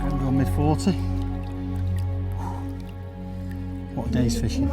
Grenville mid-40. What a day's fishing.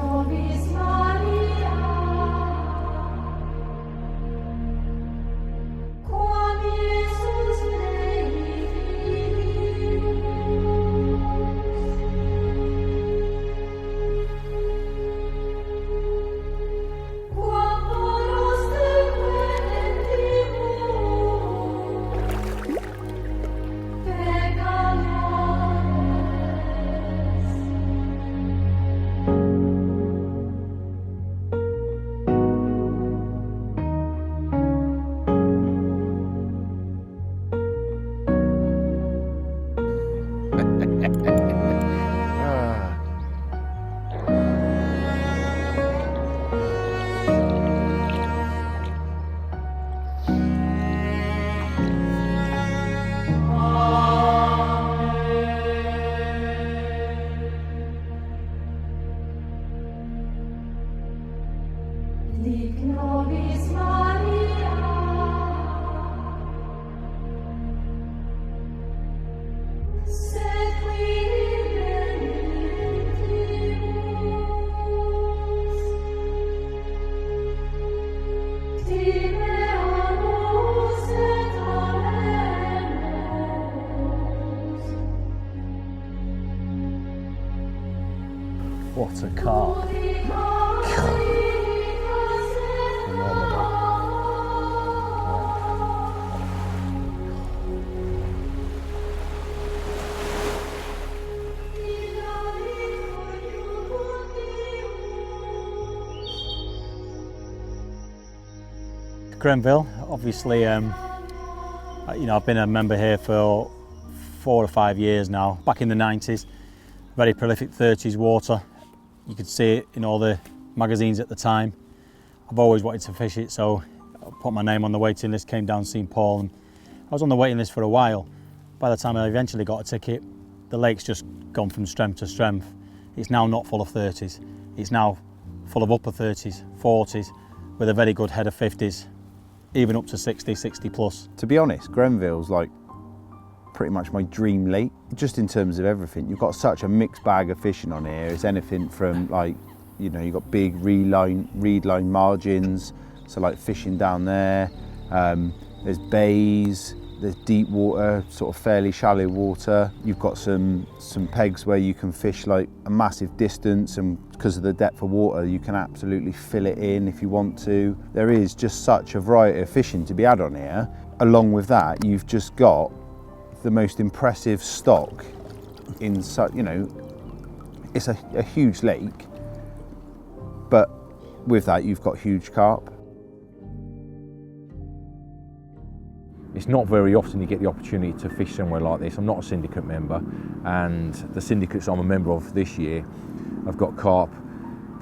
What a carp. Grenville, obviously, you know, I've been a member here for 4 or 5 years now. Back in the 90s, very prolific 30s water. You could see it in all the magazines at the time. I've always wanted to fish it, so I put my name on the waiting list, came down, seen Paul, and I was on the waiting list for a while. By the time I eventually got a ticket, the lake's just gone from strength to strength. It's now not full of 30s. It's now full of upper 30s, 40s, with a very good head of 50s, even up to 60, 60 plus. To be honest, Grenville's like pretty much my dream lake, just in terms of everything. You've got such a mixed bag of fishing on here. It's anything from, like, you know, you've got big reed line margins, so like fishing down there. There's bays, there's deep water, sort of fairly shallow water. You've got some pegs where you can fish like a massive distance, and because of the depth of water you can absolutely fill it in if you want to. There is just such a variety of fishing to be had on here. Along with that, you've just got the most impressive stock in such, you know, it's a huge lake, but with that you've got huge carp. It's not very often you get the opportunity to fish somewhere like this. I'm not a syndicate member, and the syndicates I'm a member of this year, I've got carp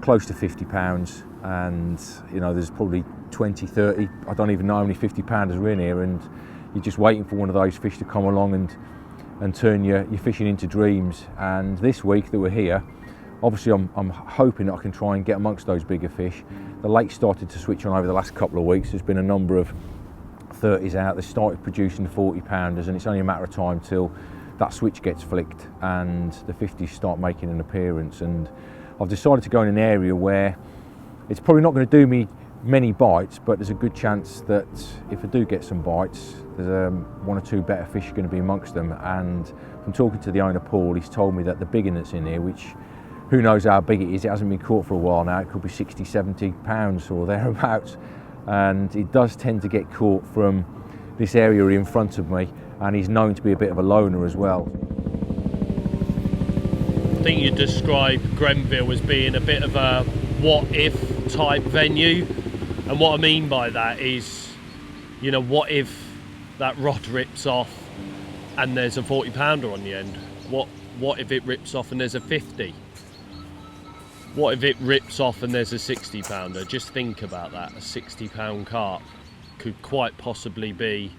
close to 50 pounds, and you know, there's probably 20, 30, I don't even know how many 50 pounders are in here, and you're just waiting for one of those fish to come along and turn your fishing into dreams. And this week that we're here, obviously I'm hoping that I can try and get amongst those bigger fish. The lake started to switch on over the last couple of weeks. There's been a number of 30s out. They started producing the 40 pounders, and it's only a matter of time till that switch gets flicked and the 50s start making an appearance. And I've decided to go in an area where it's probably not going to do me many bites, but there's a good chance that if I do get some bites, there's 1 or 2 better fish going to be amongst them. And from talking to the owner, Paul, he's told me that the big one that's in here, which who knows how big it is, it hasn't been caught for a while now, it could be 60, 70 pounds or thereabouts, and it does tend to get caught from this area in front of me, and he's known to be a bit of a loner as well. I think you described Grenville as being a bit of a what-if type venue, and what I mean by that is, you know, what if that rod rips off and there's a 40 pounder on the end? What if it rips off and there's a 50? What if it rips off and there's a 60 pounder? Just think about that. A 60 pound carp could quite possibly be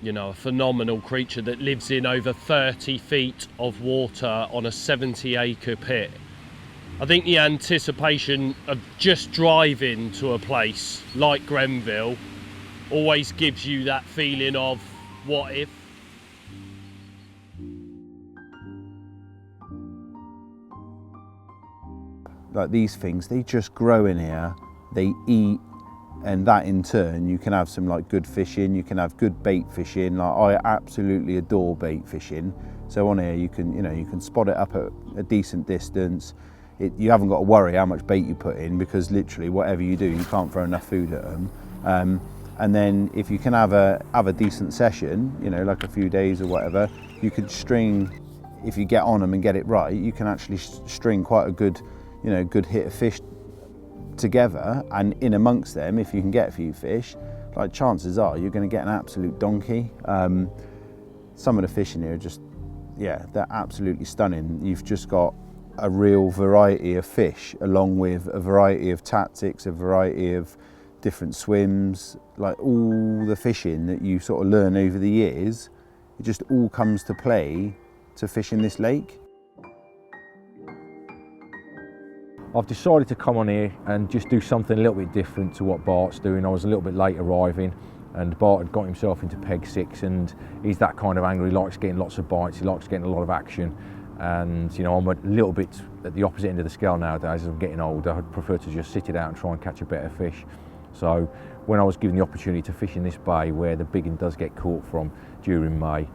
you know, a phenomenal creature that lives in over 30 feet of water on a 70-acre pit. I think the anticipation of just driving to a place like Grenville always gives you that feeling of what if. Like these things, they just grow in here, they eat, and that in turn, you can have some like good fishing, you can have good bait fishing. Like I absolutely adore bait fishing. So on here, you can spot it up at a decent distance. You haven't got to worry how much bait you put in, because literally whatever you do, you can't throw enough food at them. And then if you can have a decent session, you know, like a few days or whatever, you could string, if you get on them and get it right, you can actually string quite a good, you know, good hit of fish together. And in amongst them, if you can get a few fish, like chances are you're going to get an absolute donkey. Some of the fish in here are just, yeah, they're absolutely stunning. You've just got a real variety of fish, along with a variety of tactics, a variety of different swims. Like all the fishing that you sort of learn over the years, it just all comes to play to fish in this lake. I've decided to come on here and just do something a little bit different to what Bart's doing. I was a little bit late arriving, and Bart had got himself into peg 6, and he's that kind of angler. He likes getting lots of bites, he likes getting a lot of action. And you know, I'm a little bit at the opposite end of the scale nowadays. As I'm getting older, I'd prefer to just sit it out and try and catch a better fish. So when I was given the opportunity to fish in this bay where the biggin does get caught from during May,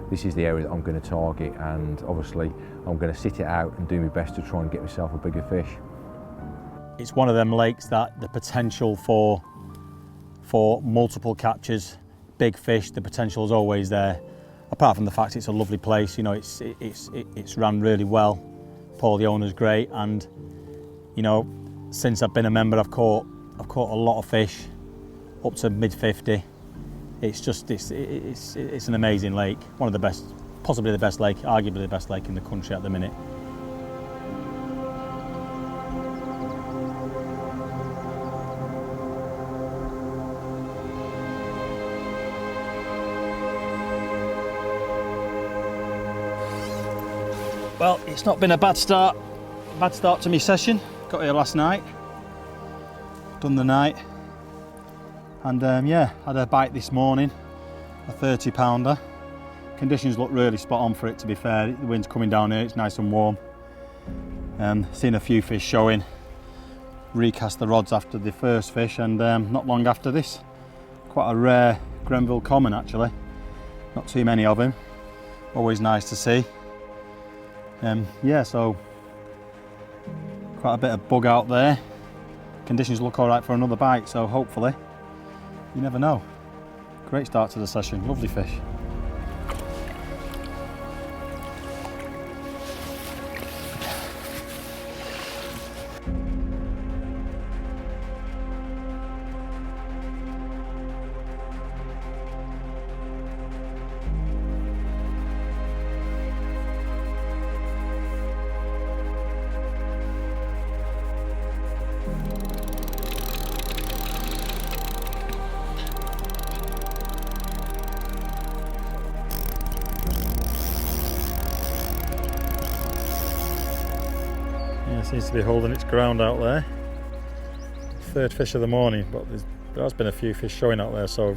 this is the area that I'm going to target, and obviously I'm going to sit it out and do my best to try and get myself a bigger fish. It's one of them lakes that the potential for multiple catches, big fish, the potential is always there. Apart from the fact it's a lovely place, you know, it's run really well. Paul, the owner's great, and you know, since I've been a member, I've caught a lot of fish, up to mid-50. It's an amazing lake, one of the best, possibly the best lake, arguably the best lake in the country at the minute. Well, it's not been a bad start to my session. Got here last night, done the night, and yeah, had a bite this morning, a 30 pounder. Conditions look really spot on for it, to be fair. The wind's coming down here, it's nice and warm. Seen a few fish showing. Recast the rods after the first fish, and not long after this. Quite a rare Grenville common actually. Not too many of him. Always nice to see. Yeah, so quite a bit of bug out there. Conditions look all right for another bite, so hopefully, you never know. Great start to the session, lovely fish. Seems to be holding its ground out there. Third fish of the morning, but there has been a few fish showing out there, so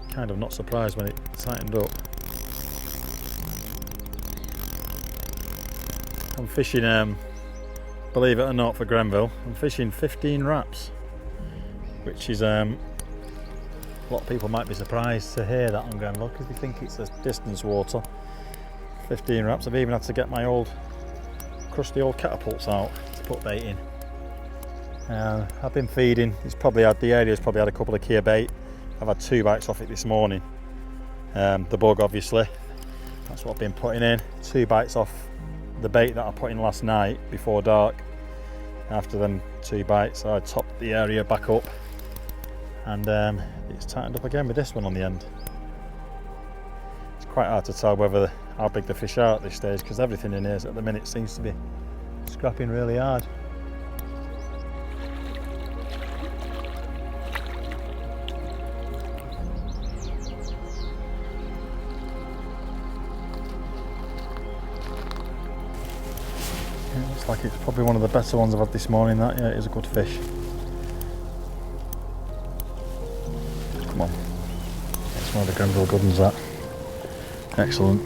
kind of not surprised when it tightened up. I'm fishing, believe it or not, for Grenville, I'm fishing 15 wraps, which is a lot of people might be surprised to hear that on Grenville because they think it's a distance water. 15 wraps. I've even had to get my crusty old catapults out to put bait in. I've been feeding, the area's probably had a couple of key bait. I've had 2 bites off it this morning. The bug, obviously, that's what I've been putting in. 2 bites off the bait that I put in last night before dark. After them 2 bites, I topped the area back up, and it's tightened up again with this one on the end. It's quite hard to tell how big the fish are at this stage, because everything in here at the minute seems to be scrapping really hard. like it's probably one of the better ones I've had this morning. That, yeah, it is a good fish. Come on, it's one of the Grenville good ones, that. Excellent.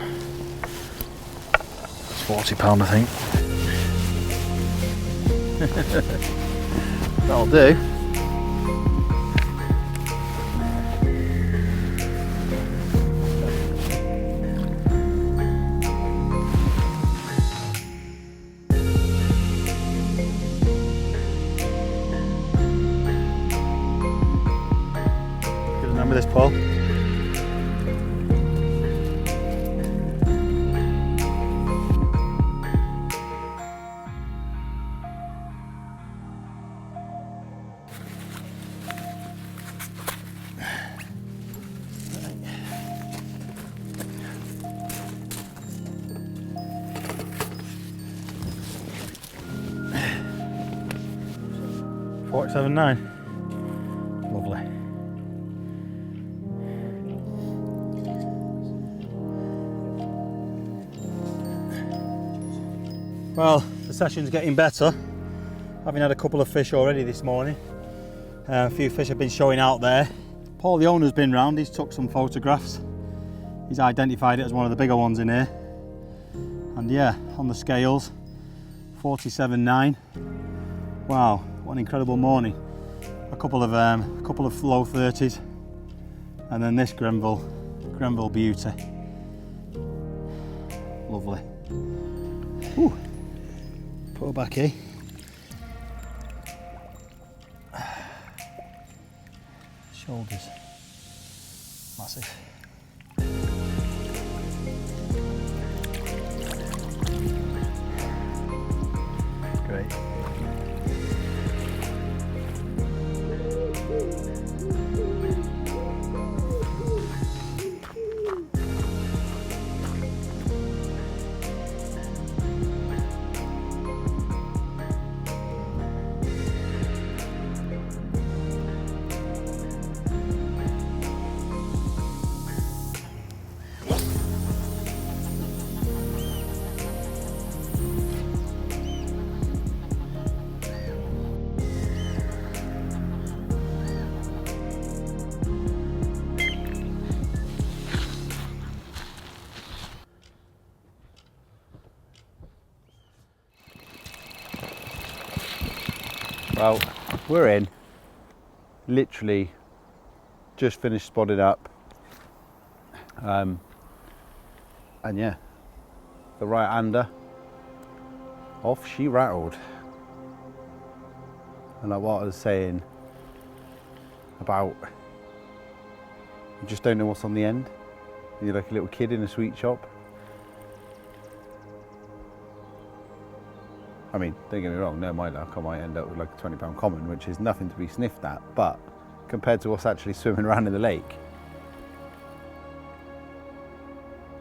It's £40, I think. That'll do. Remember this, Paul? $47.9. Lovely. Well, the session's getting better. Having had a couple of fish already this morning. A few fish have been showing out there. Paul, the owner's been round, he's took some photographs. He's identified it as one of the bigger ones in here. And yeah, on the scales, 47.9. Wow, what an incredible morning. A couple of low 30s. And then this Grenville beauty. Lovely. Whew. Put her back here. Shoulders. Massive. Great. Well, we're in. Literally just finished spotted up. And yeah, the right-hander, off she rattled. And like what I was saying about, you just don't know what's on the end. You're like a little kid in a sweet shop. I mean, don't get me wrong, no, my luck, I might end up with like a £20 common, which is nothing to be sniffed at, but compared to what's actually swimming around in the lake,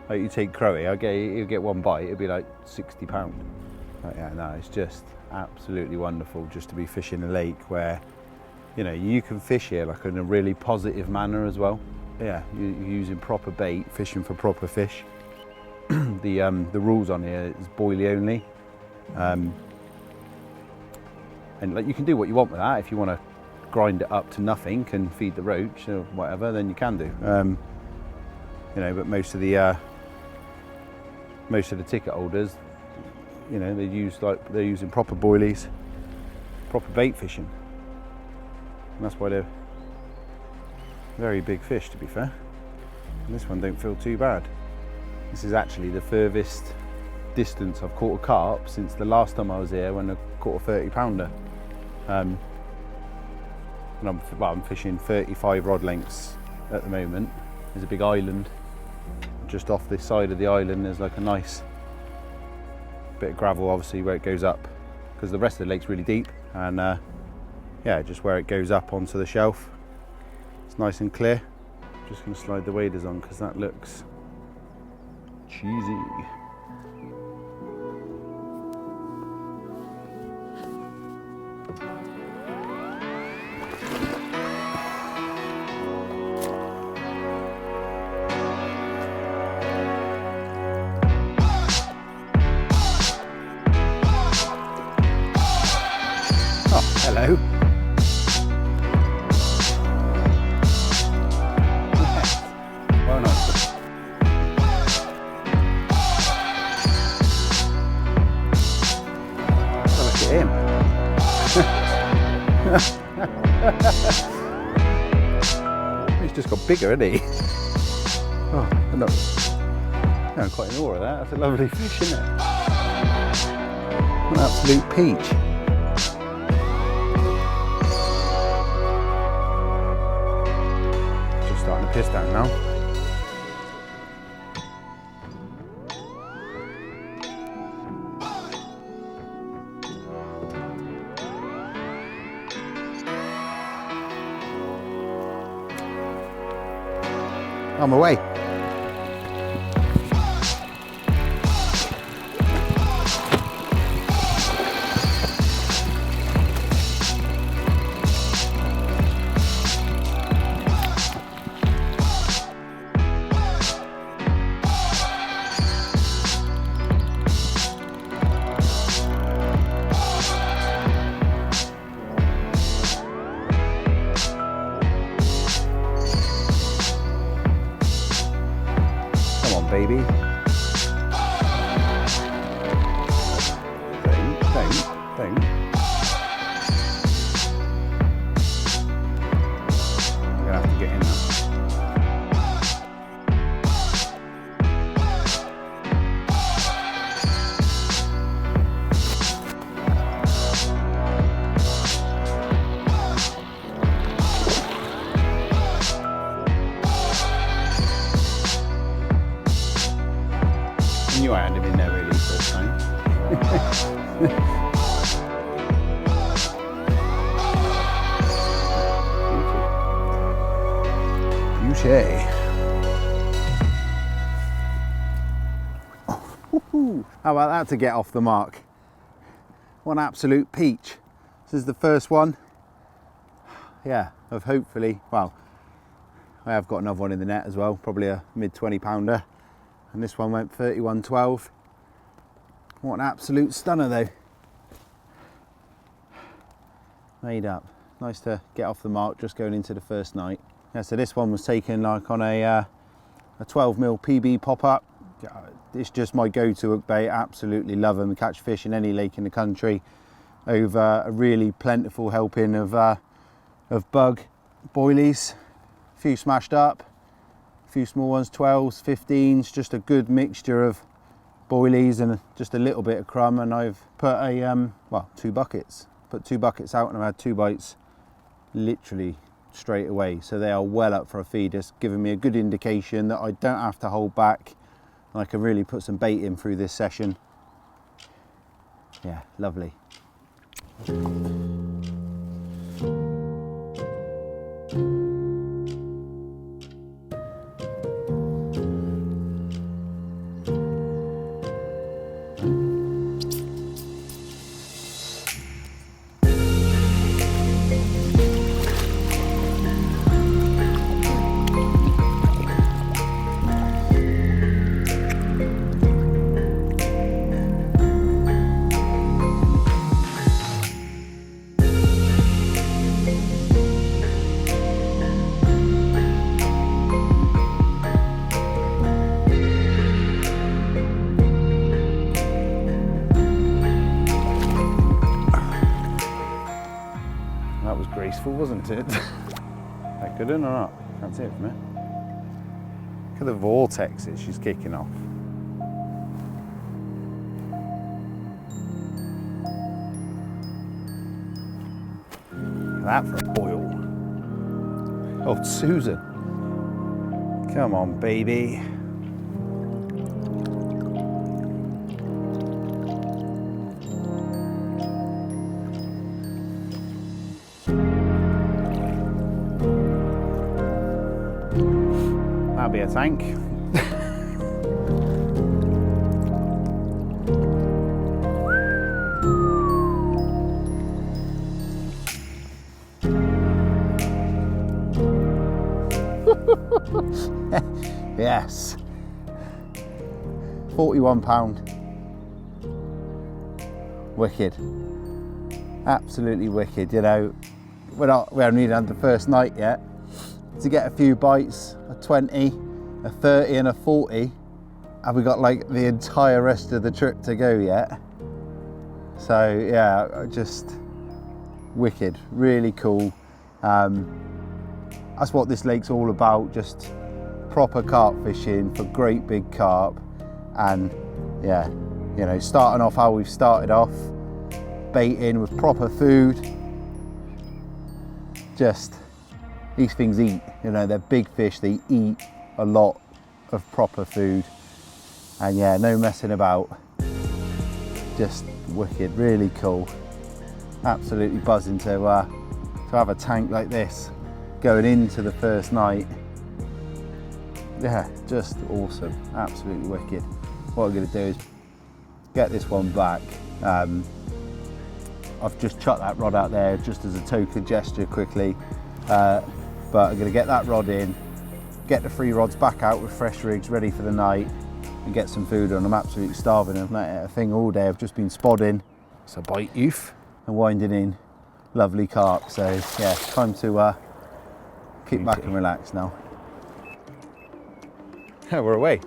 like you take Crowy, you get one bite, it'd be like £60. Like, yeah, no, it's just absolutely wonderful just to be fishing a lake where, you know, you can fish here like in a really positive manner as well. Yeah, you're using proper bait, fishing for proper fish. The rules on here is boilie only. And like you can do what you want with that. If you want to grind it up to nothing and feed the roach or whatever, then you can do. You know, but most of the ticket holders, you know, they're using proper boilies, proper bait fishing, and that's why they're very big fish, to be fair. And this one don't feel too bad. This is actually the furthest distance I've caught a carp since the last time I was here when I caught a 30-pounder. And I'm fishing 35 rod lengths at the moment. There's a big island just off this side of the island. There's like a nice bit of gravel, obviously, where it goes up, because the rest of the lake's really deep, and yeah, just where it goes up onto the shelf, it's nice and clear. Just going to slide the waders on because that looks cheesy. go. Well, nice. Oh, look at him. He's just got bigger, hasn't he? Oh, no. I'm quite in awe of that. That's a lovely fish, isn't it? An absolute peach. Just starting to piss down now. On my way. Baby. Don't. I'm gonna have to get in now. I had him in there really first time. Beauty. Oh, how about that to get off the mark? One absolute peach. This is the first one. Yeah, of hopefully, well, I have got another one in the net as well, probably a mid 20 pounder. And this one went 31.12. What an absolute stunner though. Made up. Nice to get off the mark just going into the first night. Yeah, so this one was taken like on a 12mm PB pop-up. It's just my go-to hook bait. Absolutely love them. Catch fish in any lake in the country over a really plentiful helping of bug boilies. A few smashed up. Few small ones, 12s, 15s, just a good mixture of boilies and just a little bit of crumb. And I've put a well, 2 buckets. Put 2 buckets out and I've had 2 bites literally straight away. So they are well up for a feed. It's giving me a good indication that I don't have to hold back. I can really put some bait in through this session. Yeah, lovely. That was graceful, wasn't it? That good or not? Can't see it from here. Look at the vortexes she's kicking off. Look at that for a boil. Oh, Susan. Come on, baby. That'll be a tank. Yes. £41. Wicked. Absolutely wicked, you know. We haven't even had the first night yet. To get a few bites, a 20, a 30 and a 40, and we got like the entire rest of the trip to go yet. So yeah, just wicked, really cool. That's what this lake's all about, just proper carp fishing for great big carp. And yeah, you know, starting off how we've started off, baiting with proper food. Just, these things eat, you know, they're big fish, they eat a lot of proper food. And yeah, no messing about. Just wicked, really cool. Absolutely buzzing to have a tank like this going into the first night. Yeah, just awesome, absolutely wicked. What I'm gonna do is get this one back. I've just chucked that rod out there just as a token gesture quickly, but I'm gonna get that rod in, get the 3 rods back out with fresh rigs ready for the night, and get some food on. I'm absolutely starving. I've not had a thing all day. I've just been spodding, so bite youth, and winding in lovely carp. So yeah, time to kick back and relax now. Yeah, we're away.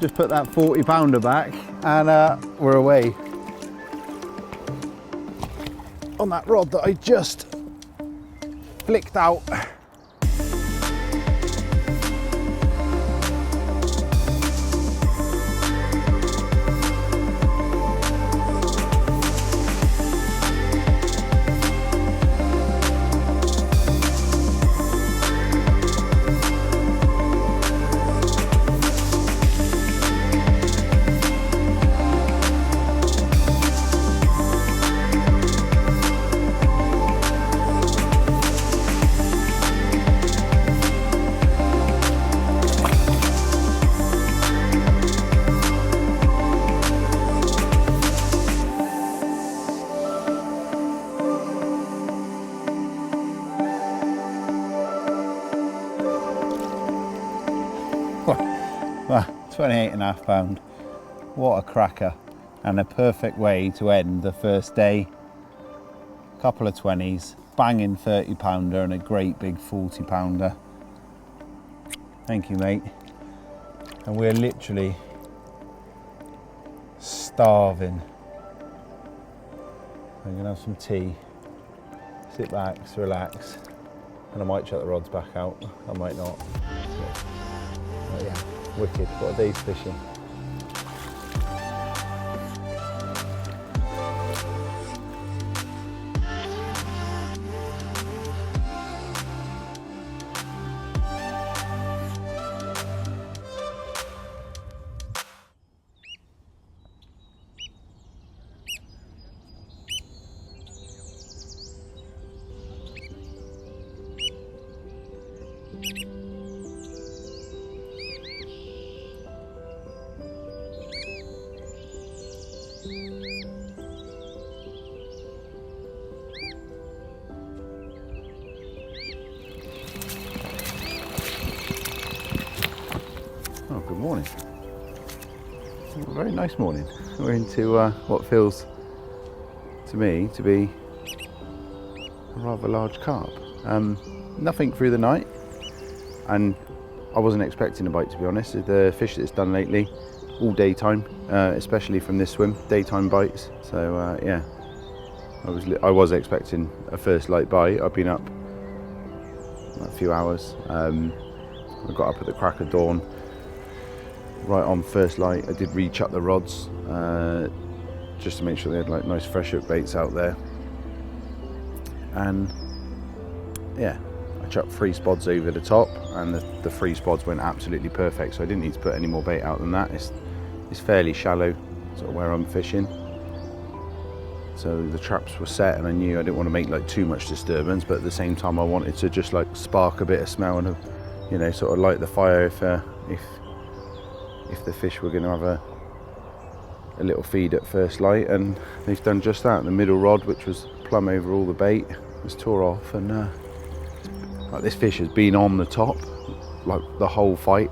Just put that 40 pounder back and we're away on that rod that I just flicked out. Well, 28.5 pound, what a cracker, and a perfect way to end the first day. Couple of 20s, banging 30 pounder and a great big 40 pounder. Thank you, mate. And we're literally starving. I'm gonna have some tea, sit back, relax, and I might chuck the rods back out, I might not. But yeah, wicked, what a day's fishing. Oh, good morning. A very nice morning. We're into what feels to me to be a rather large carp. Nothing through the night, and I wasn't expecting a bite, to be honest. The fish that's done lately, all daytime, especially from this swim, daytime bites. So yeah, I was expecting a first light bite. I've been up a few hours. I got up at the crack of dawn, right on first light. I did re-chuck the rods just to make sure they had like nice fresh hook baits out there, and yeah, I chucked 3 spods over the top, and the 3 spods went absolutely perfect, so I didn't need to put any more bait out than that. It's fairly shallow, sort of where I'm fishing, so the traps were set, and I knew I didn't want to make like too much disturbance, but at the same time I wanted to just like spark a bit of smell and you know, sort of light the fire if the fish were going to have a little feed at first light. And they've done just that. The middle rod, which was plumb over all the bait, was tore off, and like this fish has been on the top like the whole fight,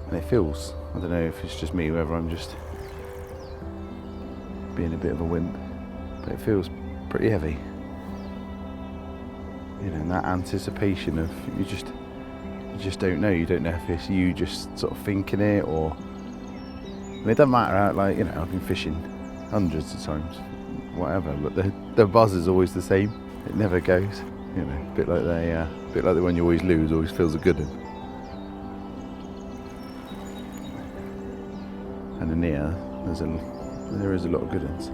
and it feels, I don't know if it's just me, whether I'm just being a bit of a wimp, but it feels pretty heavy. You know, and that anticipation of you just don't know. You don't know if it's you just sort of thinking it, or I mean, it doesn't matter how, like, you know, I've been fishing hundreds of times, whatever, but the buzz is always the same. It never goes. You know, a bit like the one you always lose always feels a good one. And in here, there is a lot of good ones.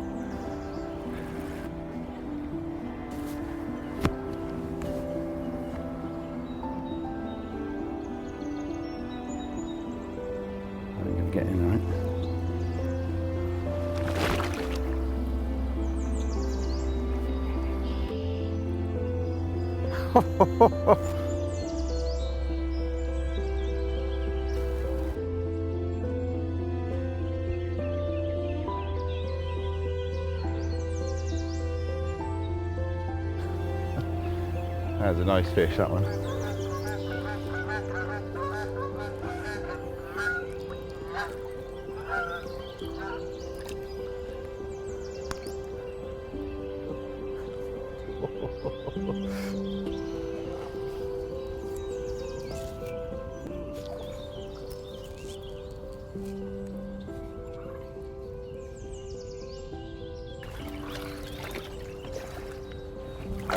I think I'm getting right. That's a nice fish, that one.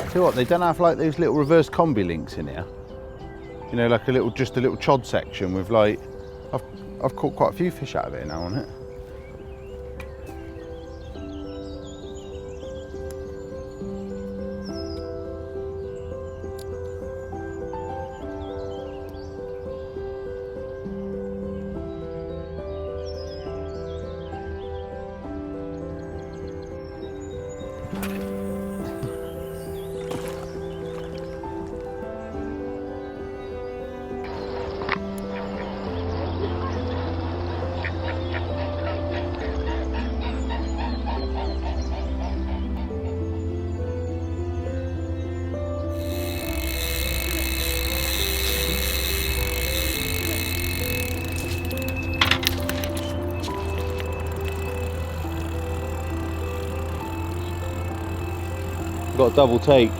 Tell you what, they don't have like those little reverse combi links in here. You know, like just a little chod section with like, I've caught quite a few fish out of it now on it. Got a double take.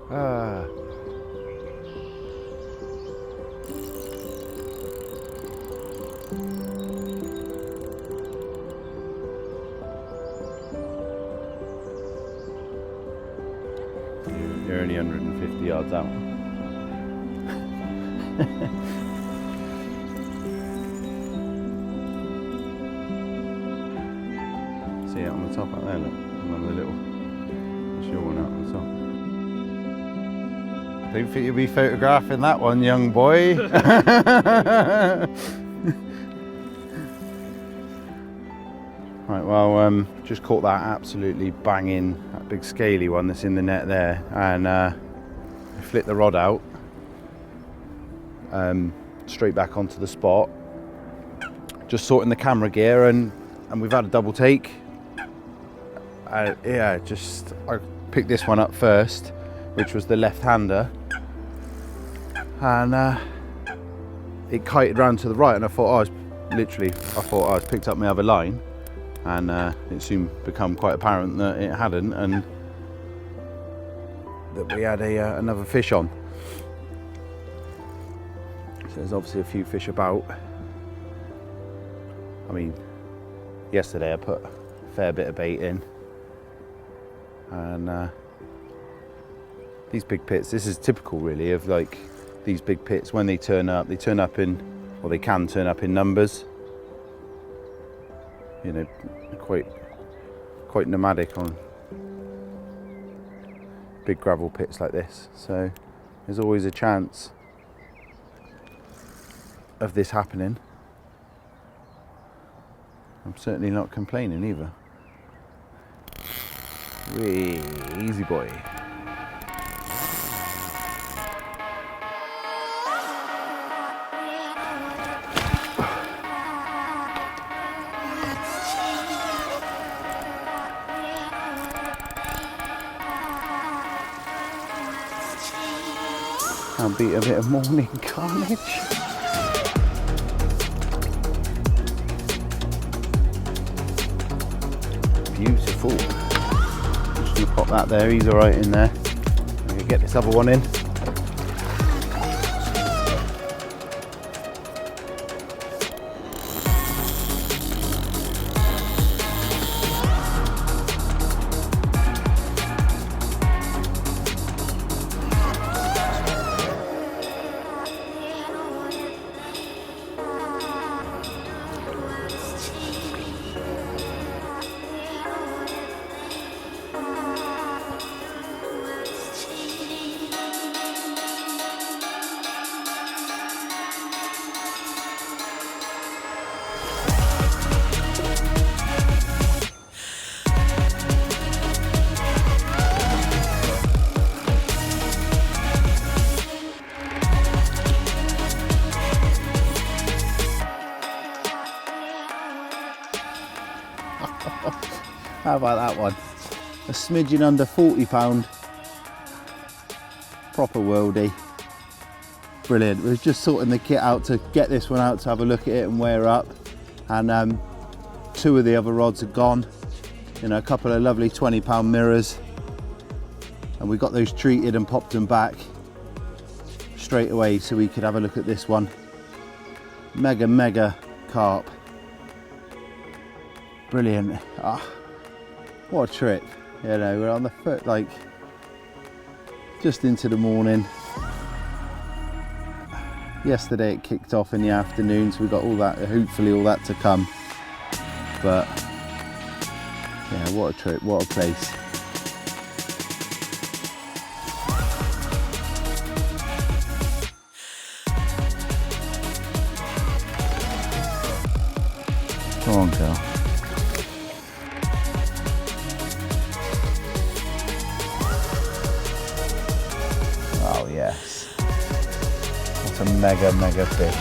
Ah. You're only 150 yards out. See it on the top out there, look. One of the little, that's your one out the top. Don't think you'll be photographing that one, young boy. Right, well, just caught that absolutely banging, that big scaly one that's in the net there, and I flipped the rod out, straight back onto the spot, just sorting the camera gear, and we've had a double take. Yeah, I picked this one up first, which was the left-hander, and it kited round to the right, and I thought I was picked up my other line, and it soon become quite apparent that it hadn't, and that we had another fish on. So there's obviously a few fish about. I mean, yesterday I put a fair bit of bait in, and these big pits, this is typical really of like these big pits. When they turn up in, or they can turn up in numbers, you know, quite nomadic on big gravel pits like this. So there's always a chance of this happening. I'm certainly not complaining either. Whee, easy boy. I'll beat a bit of morning carnage. Beautiful. Just gonna pop that there, he's all right in there. I'm gonna get this other one in. How about that one? A smidgen under £40. Proper worldie. Brilliant. We were just sorting the kit out to get this one out to have a look at it and weigh her up. And 2 of the other rods are gone. You know, a couple of lovely £20 mirrors. And we got those treated and popped them back straight away so we could have a look at this one. Mega carp. Brilliant. Ah, what a trip. You know, we're on the foot, like, just into the morning. Yesterday it kicked off in the afternoon, so we got all that, hopefully all that to come. But yeah, what a trip, what a place. Come on, girl. Oh yes. What a mega fish.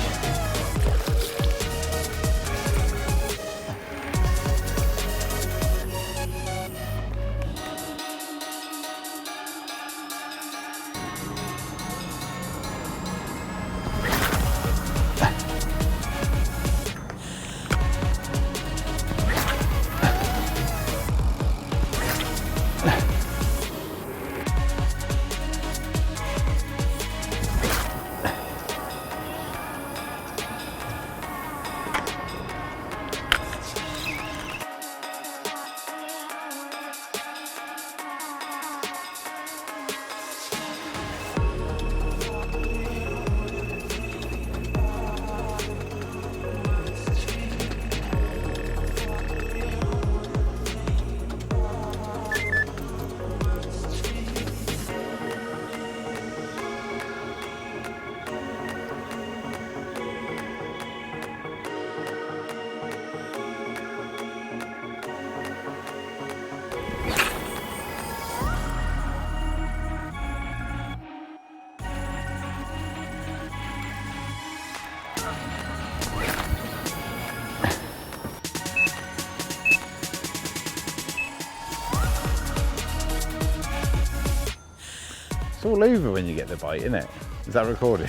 It's all over when you get the bite, isn't it? Is that recording?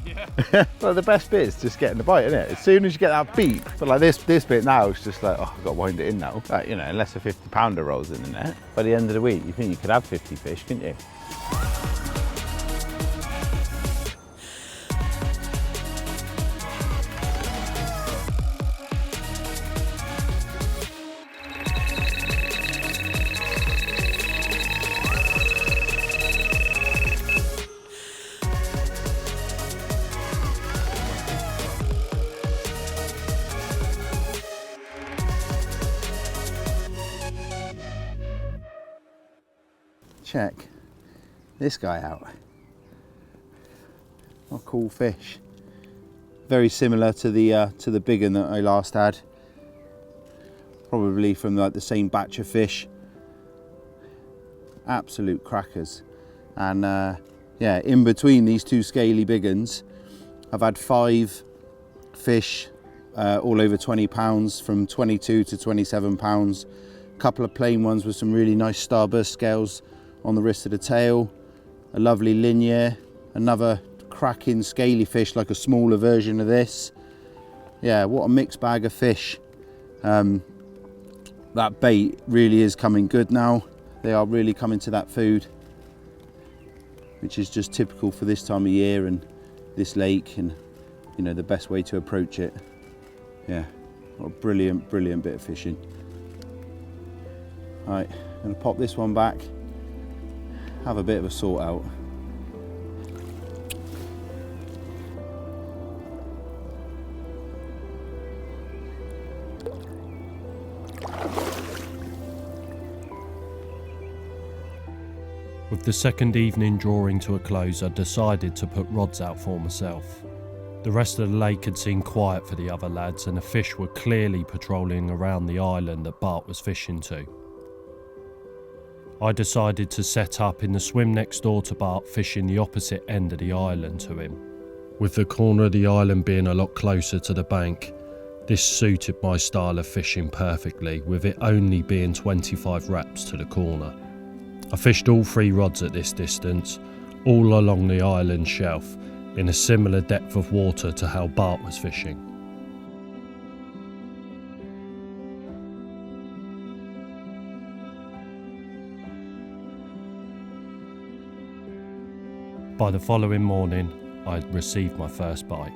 Yeah. Well, the best bit is just getting the bite, isn't it? As soon as you get that beep, but like this bit now, it's just like, oh, I've got to wind it in now. Like, you know, unless a 50-pounder rolls in the net. By the end of the week, you think you could have 50 fish, couldn't you? Check this guy out. What a cool fish. Very similar to the big one that I last had. Probably from like the same batch of fish. Absolute crackers. And yeah, in between these 2 scaly big uns, I've had 5 fish all over 20 pounds, from 22 to 27 pounds. A couple of plain ones with some really nice starburst scales on the wrist of the tail, a lovely linear, Another cracking scaly fish, like a smaller version of this. Yeah, what a mixed bag of fish. That bait really is coming good now. They are really coming to that food, which is just typical for this time of year and this lake, and you know, the best way to approach it. Yeah, what a brilliant, brilliant bit of fishing. Right, I'm gonna pop this one back, have a bit of a sort out. With the second evening drawing to a close, I decided to put rods out for myself. The rest of the lake had seemed quiet for the other lads, and the fish were clearly patrolling around the island that Bart was fishing to. I decided to set up in the swim next door to Bart, fishing the opposite end of the island to him. With the corner of the island being a lot closer to the bank, this suited my style of fishing perfectly, with it only being 25 reps to the corner. I fished all 3 rods at this distance, all along the island shelf, in a similar depth of water to how Bart was fishing. By the following morning, I had received my first bite.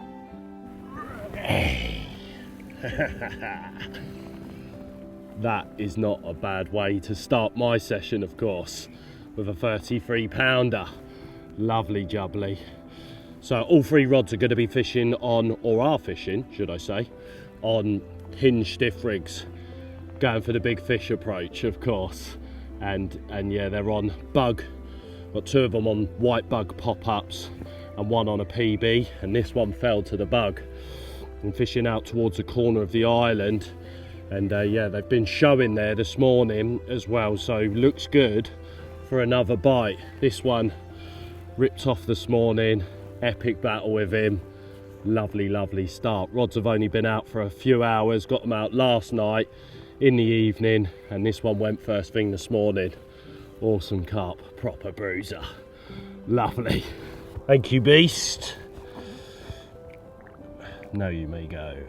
That is not a bad way to start my session, of course, with a 33 pounder. Lovely jubbly. So all 3 rods are going to be fishing on, or are fishing, should I say, on hinge stiff rigs. Going for the big fish approach, of course. And yeah, they're on bug. Got 2 of them on white bug pop-ups and 1 on a PB, and this one fell to the bug. I'm fishing out towards the corner of the island. And yeah, they've been showing there this morning as well, so looks good for another bite. This one ripped off this morning, epic battle with him. Lovely, lovely start. Rods have only been out for a few hours, got them out last night in the evening, and this one went first thing this morning. Awesome carp, proper bruiser. Lovely. Thank you, beast. Now you may go.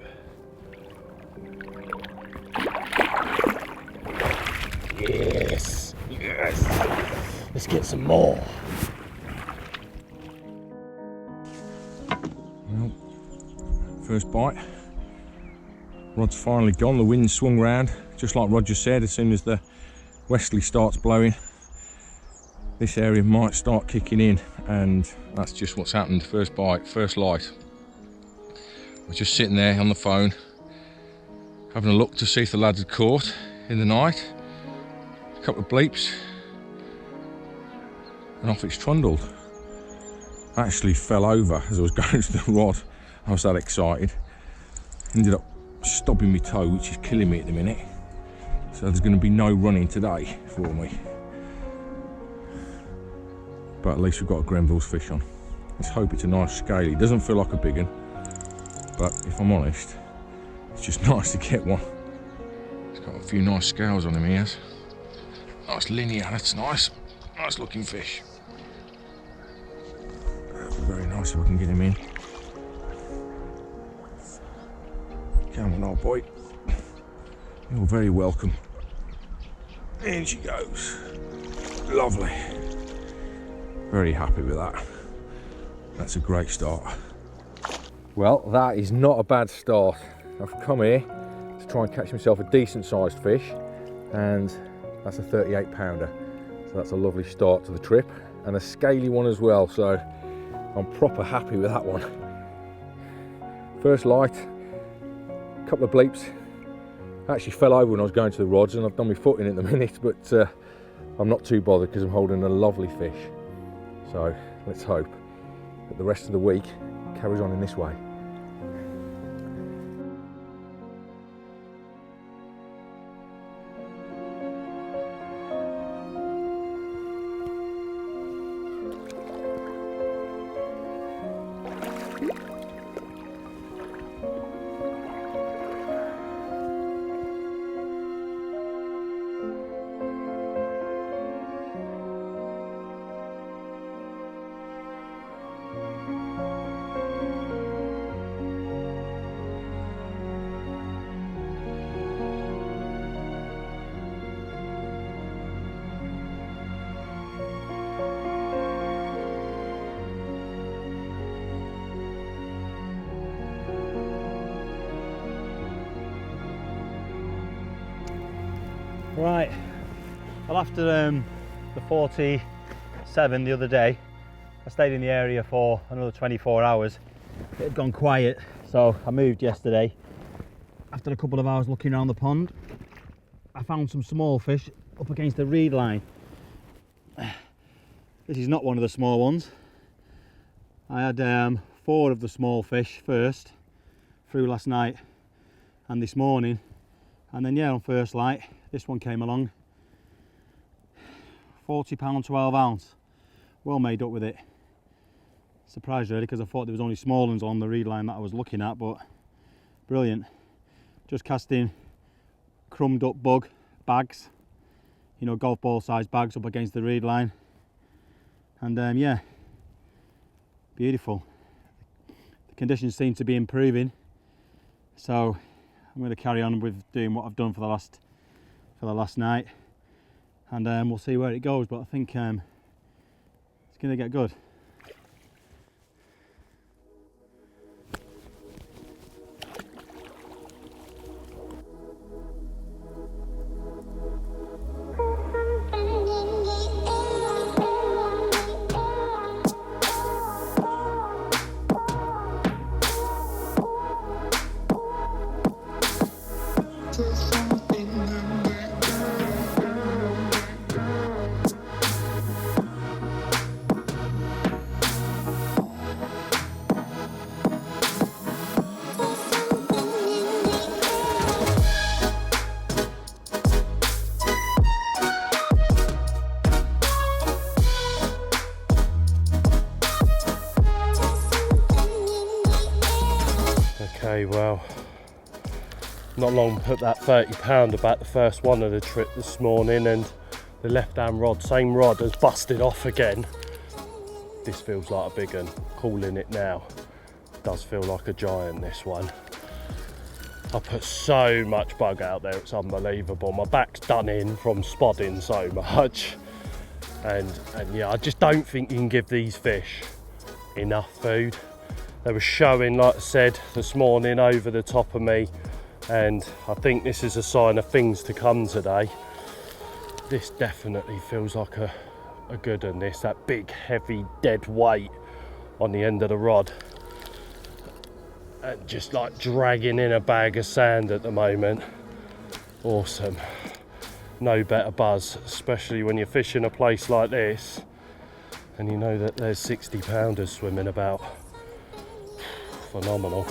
Yes, yes. Let's get some more. Well, first bite. Rod's finally gone. The wind swung round, just like Roger said. As soon as the westerly starts blowing, this area might start kicking in, and that's just what's happened. First bite, first light. I was just sitting there on the phone, having a look to see if the lads had caught in the night. A couple of bleeps, and off it's trundled. I actually fell over as I was going to the rod. I was that excited. Ended up stopping my toe, which is killing me at the minute. So there's going to be no running today for me. But at least we've got a Grenville's fish on. Let's hope it's a nice scaly. It doesn't feel like a big one, but if I'm honest, it's just nice to get one. It's got a few nice scales on him, he has. Nice linear, that's nice. Nice looking fish. That'd be very nice if I can get him in. Come on, old boy. You're very welcome. In she goes. Lovely. Very happy with that. That's a great start. Well, that is not a bad start. I've come here to try and catch myself a decent sized fish, and that's a 38 pounder. So that's a lovely start to the trip, and a scaly one as well, so I'm proper happy with that one. First light, a couple of bleeps. I actually fell over when I was going to the rods, and I've done my foot in at the minute, but I'm not too bothered because I'm holding a lovely fish. So let's hope that the rest of the week carries on in this way. Right, well, after the 47 the other day, I stayed in the area for another 24 hours. It had gone quiet, so I moved yesterday. After a couple of hours looking around the pond, I found some small fish up against the reed line. This is not one of the small ones. I had 4 of the small fish first through last night and this morning, and then yeah, on first light this one came along. 40 pound 12 ounce, well made up with it. Surprised really, because I thought there was only small ones on the reed line that I was looking at, but brilliant. Just casting crumbed up bug bags, you know, golf ball sized bags up against the reed line, and yeah, beautiful. The conditions seem to be improving, so I'm going to carry on with doing what I've done for the last night, and we'll see where it goes, but I think it's going to get good. Okay, well, not long put that 30 pounder back, the first one of the trip this morning, and the left hand rod, same rod, has busted off again. This feels like a big one, calling it now. Does feel like a giant, this one. I put so much bug out there, it's unbelievable. My back's done in from spodding so much, and yeah, I just don't think you can give these fish enough food. They were showing, like I said, this morning over the top of me, and I think this is a sign of things to come today. This definitely feels like a good one, this, that big heavy dead weight on the end of the rod, and just like dragging in a bag of sand at the moment. Awesome. No better buzz, especially when you're fishing a place like this and you know that there's 60 pounders swimming about. Phenomenal.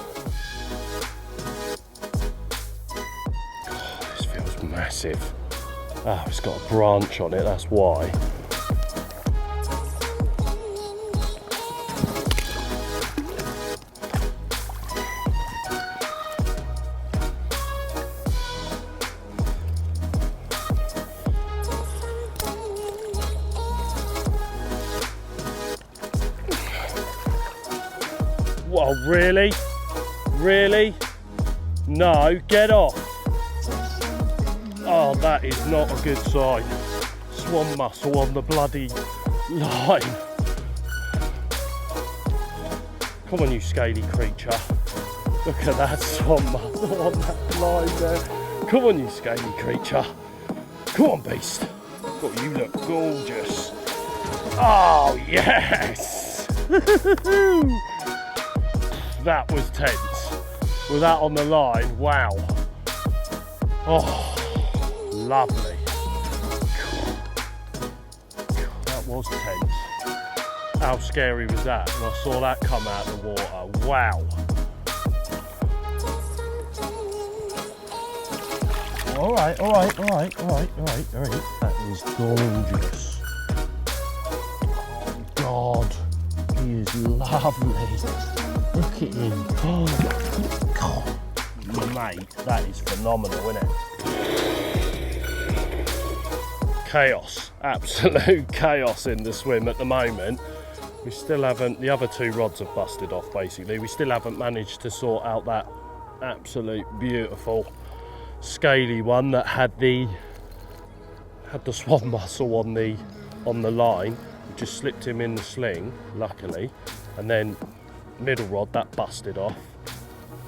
God, this feels massive. Oh, it's got a branch on it, that's why. Whoa, really? Really? No, get off. Oh, that is not a good sign. Swan mussel on the bloody line. Come on, you scaly creature. Look at that swan mussel on that line there. Come on, you scaly creature. Come on, beast. God, you look gorgeous. Oh, yes. That was tense. With that on the line, wow. Oh, lovely. That was tense. How scary was that? And I saw that come out of the water. Wow. All right. That is gorgeous. Oh, God. He is lovely. Look at him. Oh, God. Mate, that is phenomenal, isn't it? Chaos. Absolute chaos in the swim at the moment. We still haven't, the other 2 rods have busted off basically. We still haven't managed to sort out that absolute beautiful scaly one that had the swan mussel on the line. We just slipped him in the sling, luckily, and then middle rod that busted off.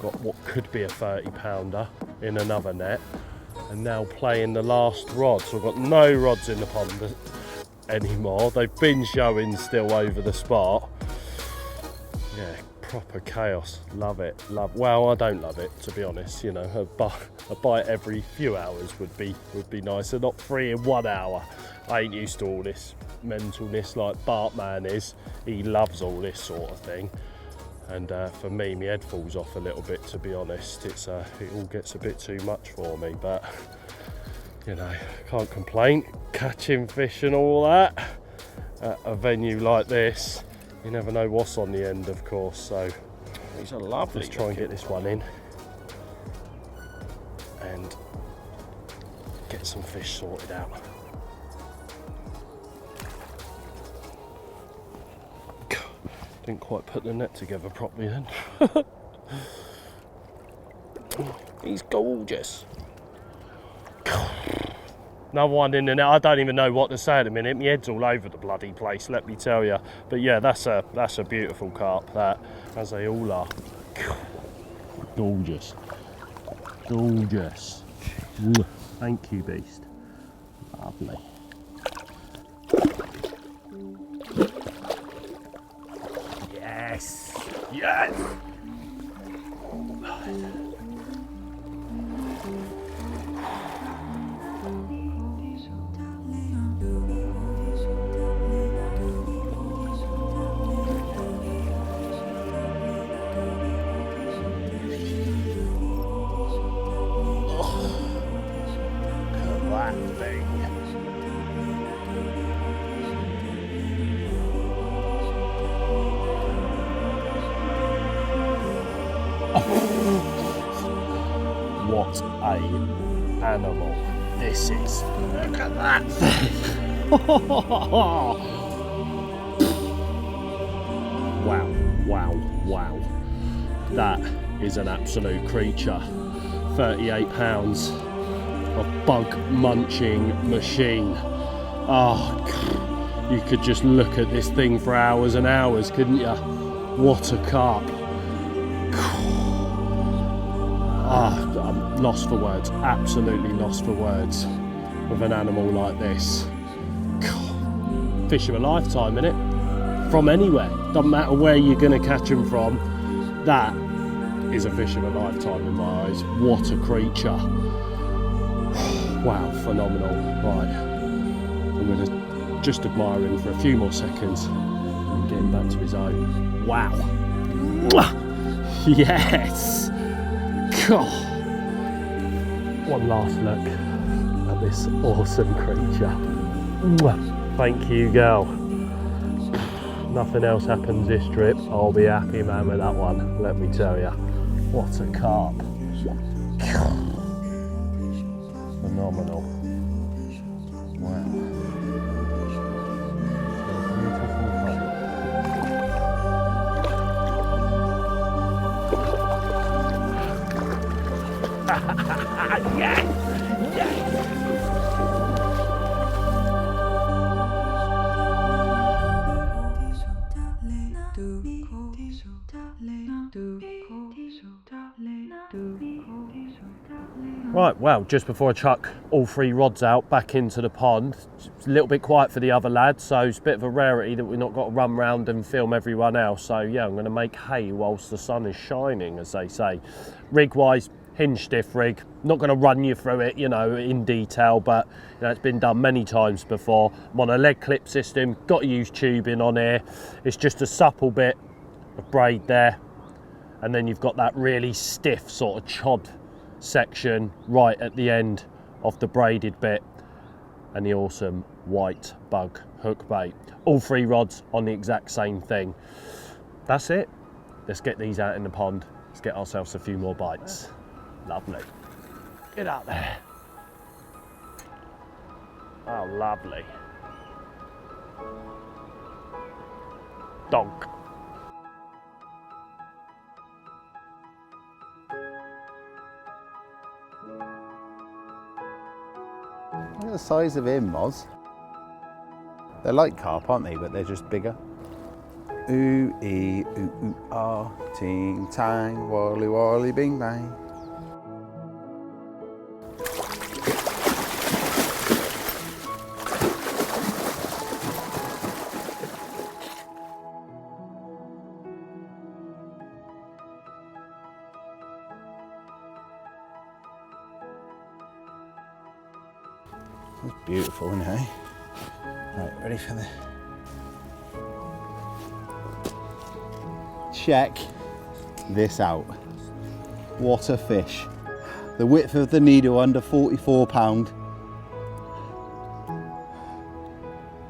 Got what could be a 30 pounder in another net, and now playing the last rod. So I've got no rods in the pond anymore. They've been showing still over the spot. Yeah, proper chaos. Love it. Well, I don't love it, to be honest. You know, a bite every few hours would be nicer. Not 3 in 1 hour. I ain't used to all this mentalness like Bartman is. He loves all this sort of thing. And for me, my head falls off a little bit, to be honest. It all gets a bit too much for me, but you know, can't complain. Catching fish and all that at a venue like this, you never know what's on the end, of course. So these are lovely. Let's try and get this one in and get some fish sorted out. Didn't quite put the net together properly then. He's gorgeous. Another one in the net. I don't even know what to say at the minute. My head's all over the bloody place, let me tell you. But yeah, that's a beautiful carp, that, as they all are. Gorgeous. Gorgeous. Ooh, thank you, beast. Lovely. Yes! Yes! What a animal this is. Look at that thing. Wow, wow, wow. That is an absolute creature. 38 pounds of bug munching machine. Oh, you could just look at this thing for hours and hours, couldn't you? What a carp. I'm lost for words, absolutely lost for words with an animal like this. Fish of a lifetime, innit? From anywhere, doesn't matter where you're going to catch them from. That is a fish of a lifetime in my eyes. What a creature. Wow, phenomenal. Right, I'm going to just admire him for a few more seconds and get him back to his own. Wow. Yes. God. One last look at this awesome creature. Thank you, girl. Nothing else happens this trip. I'll be happy, man, with that one. Let me tell you. What a carp. Phenomenal. Wow. Yes! Yes! Right, well, just before I chuck all 3 rods out back into the pond, it's a little bit quiet for the other lads, so it's a bit of a rarity that we've not got to run round and film everyone else. So yeah, I'm going to make hay whilst the sun is shining, as they say. Rig-wise, hinge stiff rig. Not going to run you through it, you know, in detail, but you know, it's been done many times before. I'm on a leg clip system, got to use tubing on here. It's just a supple bit of braid there, and then you've got that really stiff sort of chod section right at the end of the braided bit, and the awesome white bug hook bait. All 3 rods on the exact same thing. That's it. Let's get these out in the pond. Let's get ourselves a few more bites. Lovely. Get out there. Oh, lovely. Donk. Look at the size of him, Moz. They're like carp, aren't they? But they're just bigger. Ooh, ee, ooh, ooh, ah, ting, tang, wally, wally, bing, bang. It's beautiful, isn't it? Right, ready for the... Check this out. What a fish. The width of the needle under 44 pound.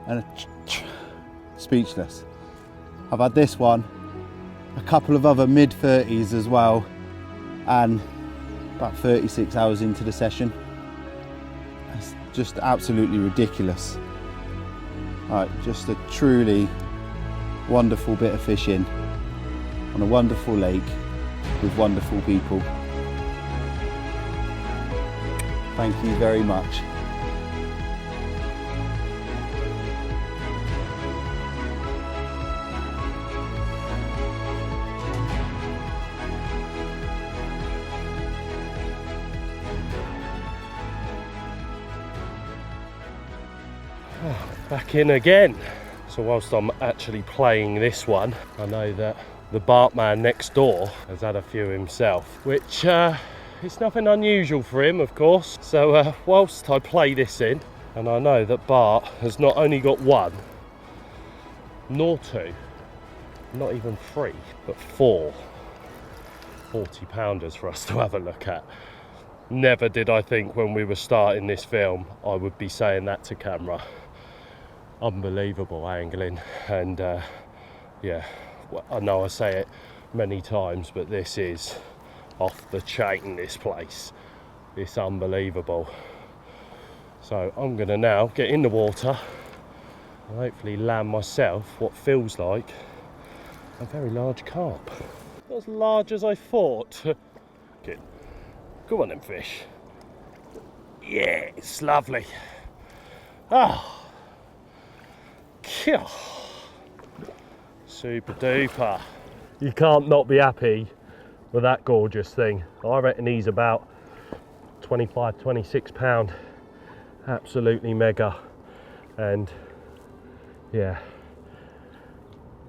And speechless. I've had this one, a couple of other mid-30s as well, and about 36 hours into the session. It's just absolutely ridiculous. Right, just a truly wonderful bit of fishing on a wonderful lake with wonderful people. Thank you very much. Back in again. So whilst I'm actually playing this one, I know that the Bartman next door has had a few himself, which it's nothing unusual for him, of course. So whilst I play this in, and I know that Bart has not only got one, nor two, not even three, but four 40-pounders for us to have a look at. Never did I think when we were starting this film I would be saying that to camera. Unbelievable angling, and yeah, well, I know I say it many times, but this is off the chain, this place. It's unbelievable. So I'm gonna now get in the water and hopefully land myself what feels like a very large carp. Not as large as I thought. Good. Go on then, fish. Yeah, it's lovely. Ah. Super duper. You can't not be happy with that gorgeous thing. I reckon he's about 25, 26 pound. Absolutely mega. And yeah,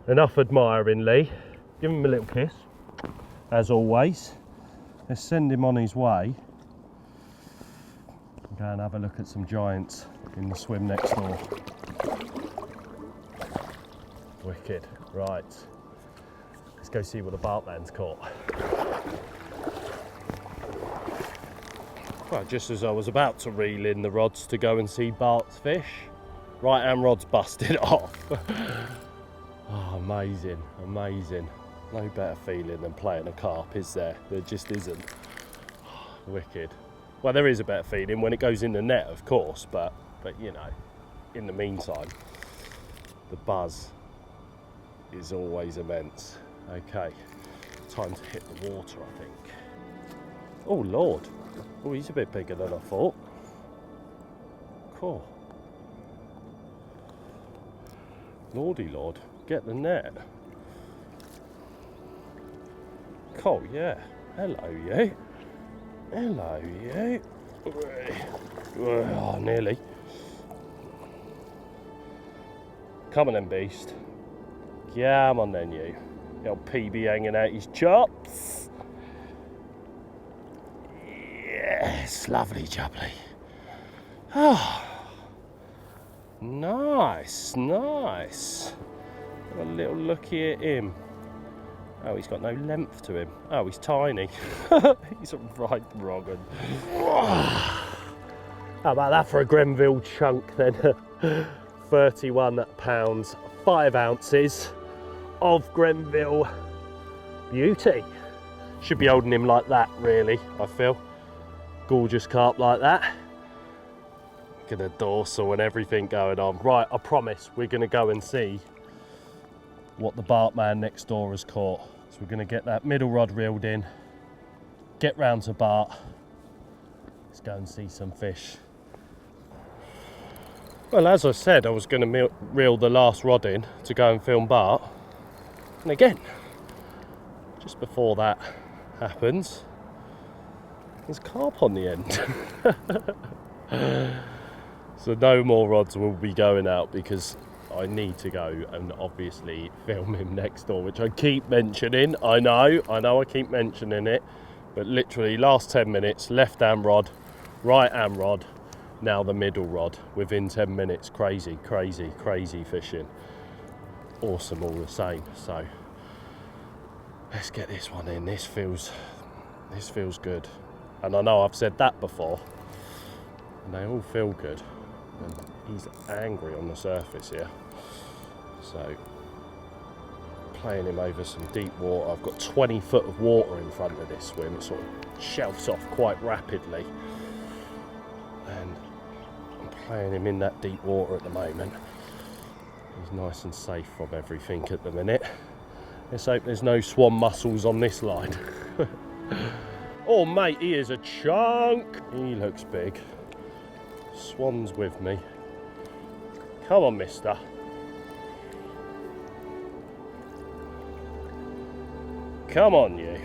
enough admiringly. Give him a little kiss, as always. Let's send him on his way. Go and have a look at some giants in the swim next door. Wicked. Right, let's go see what the Bartman's caught. Well, just as I was about to reel in the rods to go and see Bart's fish, right hand rod's busted off. Oh, amazing, amazing. No better feeling than playing a carp, is there? There just isn't. Wicked. Well, there is a better feeling when it goes in the net, of course, but you know, in the meantime, the buzz is always immense. Okay, time to hit the water, I think. Oh Lord, oh, he's a bit bigger than I thought. Cool. Lordy Lord, get the net. Cool, yeah. Hello, you. Hello, you. Oh, nearly. Come on then, beast. Come on then, you. The old PB hanging out his chops. Yes, lovely jubbly. Oh, nice, nice. Have a little looky at him. Oh, he's got no length to him. Oh, he's tiny. He's right wrong. How about that for a Grenville chunk then? 31 pounds, 5 ounces of Grenville beauty. Should be holding him like that, really, I feel. Gorgeous carp like that. Look at the dorsal and everything going on. Right, I promise we're going to go and see what the Bartman next door has caught. So we're going to get that middle rod reeled in, get round to Bart. Let's go and see some fish. Well, as I said, I was going to reel the last rod in to go and film Bart. And again, just before that happens, there's carp on the end. So no more rods will be going out because I need to go and obviously film him next door, which I keep mentioning. I know I keep mentioning it, but literally last 10 minutes, left hand rod, right hand rod, now the middle rod within 10 minutes. Crazy, crazy, crazy fishing. Awesome all the same. So let's get this one in. This feels good. And I know I've said that before, and they all feel good. And he's angry on the surface here. So playing him over some deep water. I've got 20 foot of water in front of this swim. It sort of shelves off quite rapidly. And I'm playing him in that deep water at the moment. He's nice and safe from everything at the minute. Let's hope there's no swan mussels on this line. Oh mate, he is a chunk. He looks big. Swan's with me. Come on, mister. Come on, you.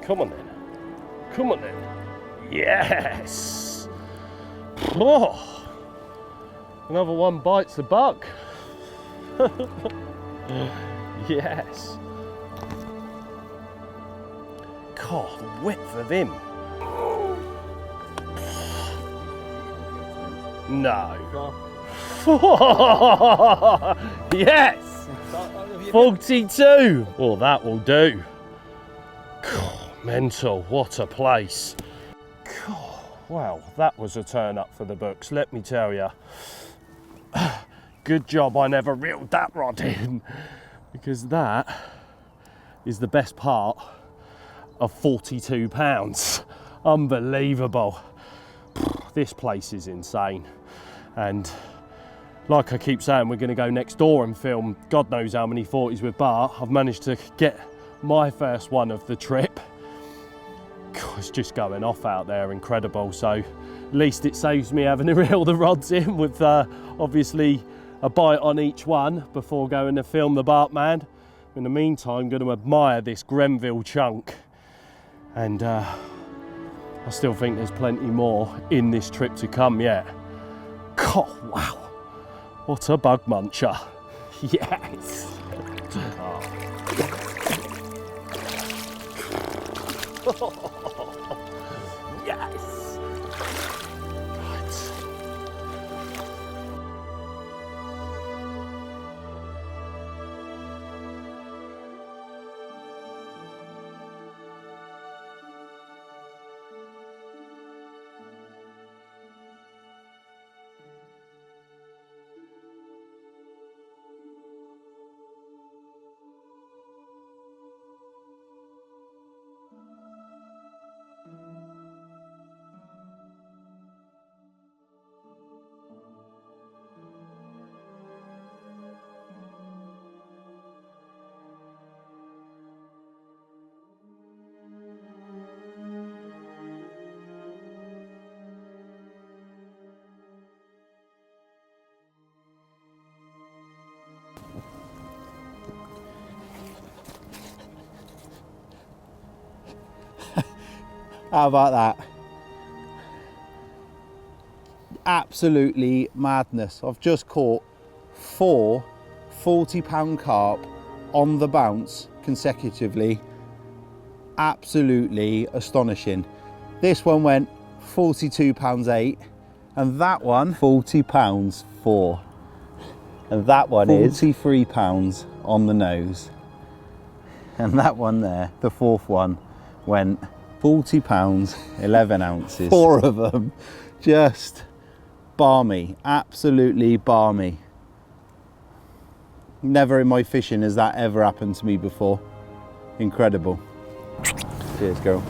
Come on then. Come on then. Yes. Oh. Another one bites the bug. Yes. God, the width of him. No. Yes! 42! Well, that will do. God, mental, what a place. God, well, that was a turn up for the books, let me tell you. Good job I never reeled that rod in, because that is the best part of 42 pounds. Unbelievable. This place is insane. And like I keep saying, we're going to go next door and film God knows how many 40s with Bart. I've managed to get my first one of the trip. God, it's just going off out there, incredible. So at least it saves me having to reel the rods in with obviously a bite on each one before going to film the Bart man. In the meantime, I'm going to admire this Grenville chunk. And I still think there's plenty more in this trip to come yet. God, wow. What a bug muncher. Yes. Yes. Right. How about that? Absolutely madness. I've just caught 4 40-pound carp on the bounce consecutively. Absolutely astonishing. This one went 42 pounds 8, and that one 40 pounds 4, and that one 43 pounds on the nose, and that one there, the fourth one, went 40 pounds 11 ounces. 4 of them. Just balmy, absolutely balmy. Never in my fishing has that ever happened to me before. Incredible. Cheers, girl.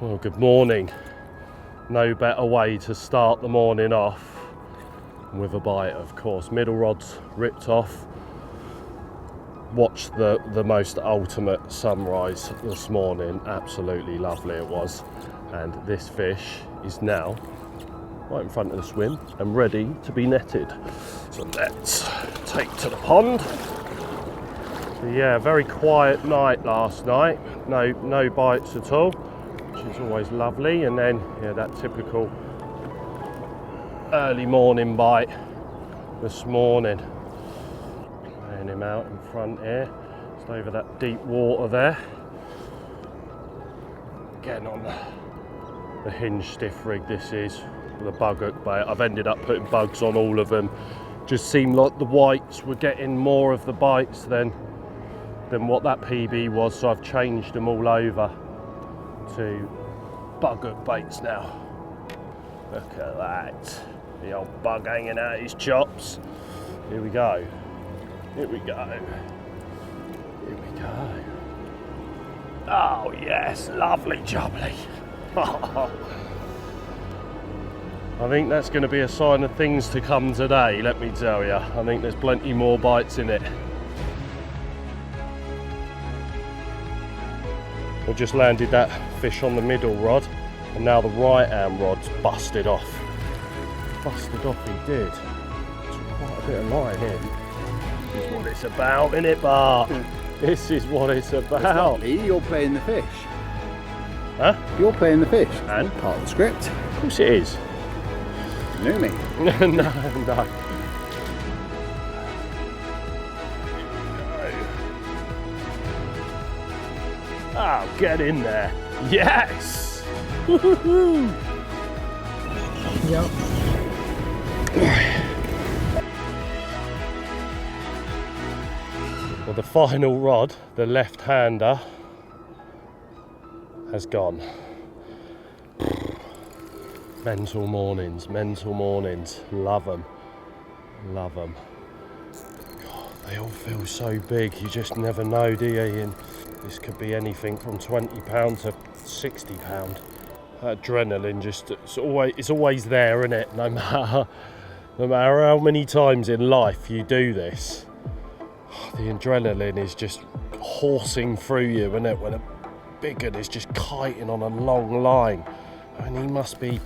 Well, good morning. No better way to start the morning off with a bite, of course. Middle rod's ripped off. Watched the most ultimate sunrise this morning. Absolutely lovely it was. And this fish is now right in front of the swim and ready to be netted. So let's take to the pond. So yeah, very quiet night last night. No bites at all, which is always lovely. And then yeah, that typical early morning bite this morning. Laying him out in front here, just over that deep water there. Again on the hinge stiff rig this is, the bug hook bait. I've ended up putting bugs on all of them. Just seemed like the whites were getting more of the bites than what that PB was, so I've changed them all over to bug hook baits now. Look at that, the old bug hanging out his chops. Here we go. Here we go. Here we go. Oh yes, lovely jubbly. I think that's going to be a sign of things to come today, let me tell you. I think there's plenty more bites in it. We just landed that fish on the middle rod, and now the right hand rod's busted off. Busted off he did. Took quite a bit of line in. This is what it's about, isn't it, Bart? This is what it's about. You're playing the fish. Huh? You're playing the fish. And? Part of the script. Of course it is. You knew me. No. Oh, get in there. Yes! Woohoo! Yep. Well, the final rod, the left-hander, has gone. Mental mornings, love them. God, they all feel so big, you just never know, do you, Ian? This could be anything from £20 to £60. That adrenaline it's always there, isn't it? No matter how many times in life you do this, the adrenaline is just coursing through you, isn't it? When a big one is just kiting on a long line. I mean, he must be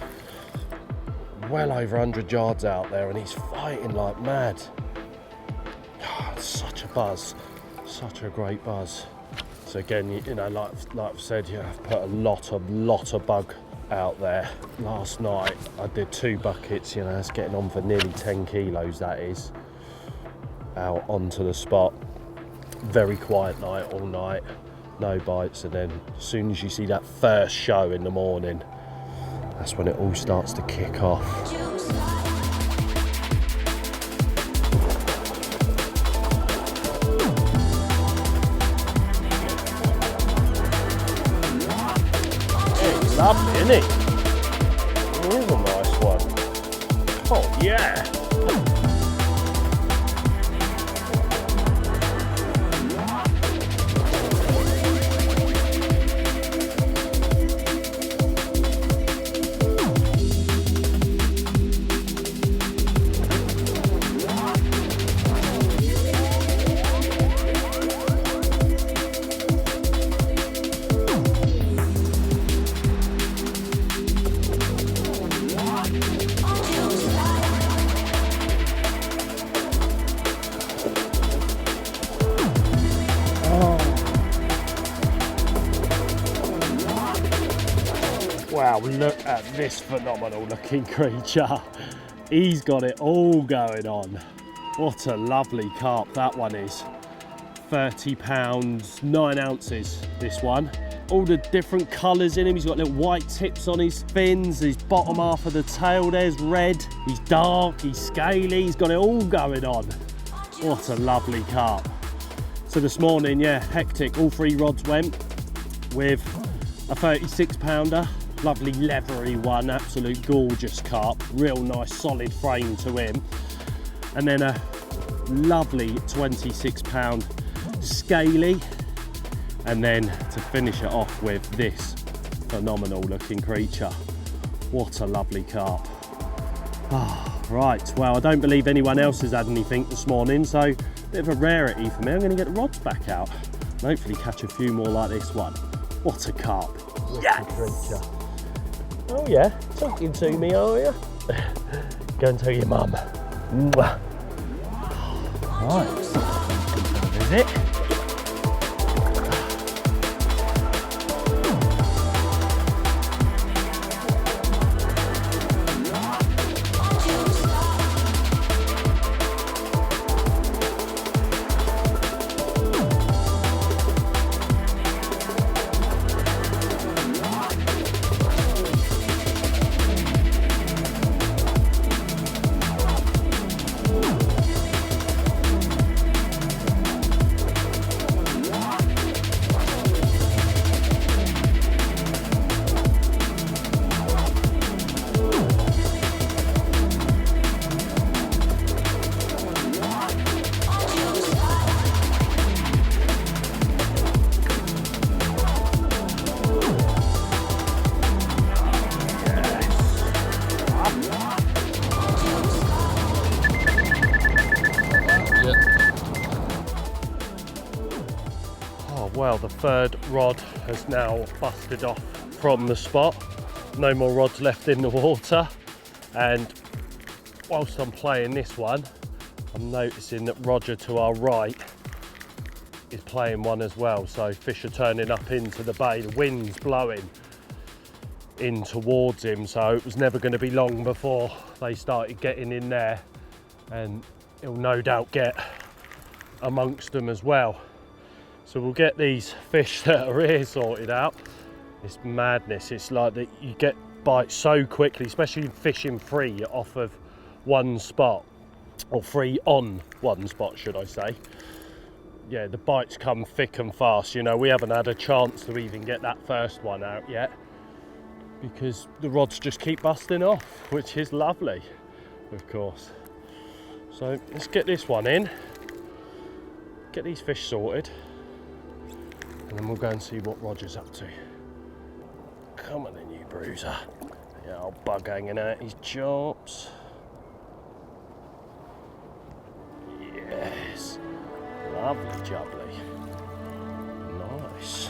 well over 100 yards out there and he's fighting like mad. It's such a buzz, such a great buzz. So again, you know, like I've said, you have put a lot of bug out there. Last night I did 2 buckets, you know, that's getting on for nearly 10 kilos, that is, out onto the spot. Very quiet night all night, no bites, and then as soon as you see that first show in the morning, that's when it all starts to kick off. It's lovely, isn't it? It is a nice one. Oh yeah. Wow, look at this phenomenal looking creature. He's got it all going on. What a lovely carp that one is. 30 pounds, 9 ounces, this one. All the different colours in him. He's got little white tips on his fins. His bottom half of the tail there's red. He's dark, he's scaly, he's got it all going on. What a lovely carp. So this morning, yeah, hectic. All 3 rods went with a 36 pounder. Lovely leathery one, absolute gorgeous carp. Real nice solid frame to him. And then a lovely 26 pound scaly. And then to finish it off with this phenomenal looking creature. What a lovely carp. Right, well, I don't believe anyone else has had anything this morning, so a bit of a rarity for me. I'm going to get the rods back out and hopefully catch a few more like this one. What a carp. Yes! Creature. Oh yeah, talking to me, are you? Go and tell your mum. Right, visit. Well, the third rod has now busted off from the spot. No more rods left in the water. And whilst I'm playing this one, I'm noticing that Roger to our right is playing one as well. So fish are turning up into the bay. The wind's blowing in towards him. So it was never going to be long before they started getting in there. And he'll no doubt get amongst them as well. So we'll get these fish that are here sorted out. It's madness. It's like that you get bites so quickly, especially fishing free off of one spot, or free on one spot, should I say. Yeah, the bites come thick and fast. You know, we haven't had a chance to even get that first one out yet because the rods just keep busting off, which is lovely, of course. So let's get this one in, get these fish sorted, and then we'll go and see what Roger's up to. Come on then, you bruiser. Yeah, old bug hanging out his chops. Yes. Lovely jubbly. Nice.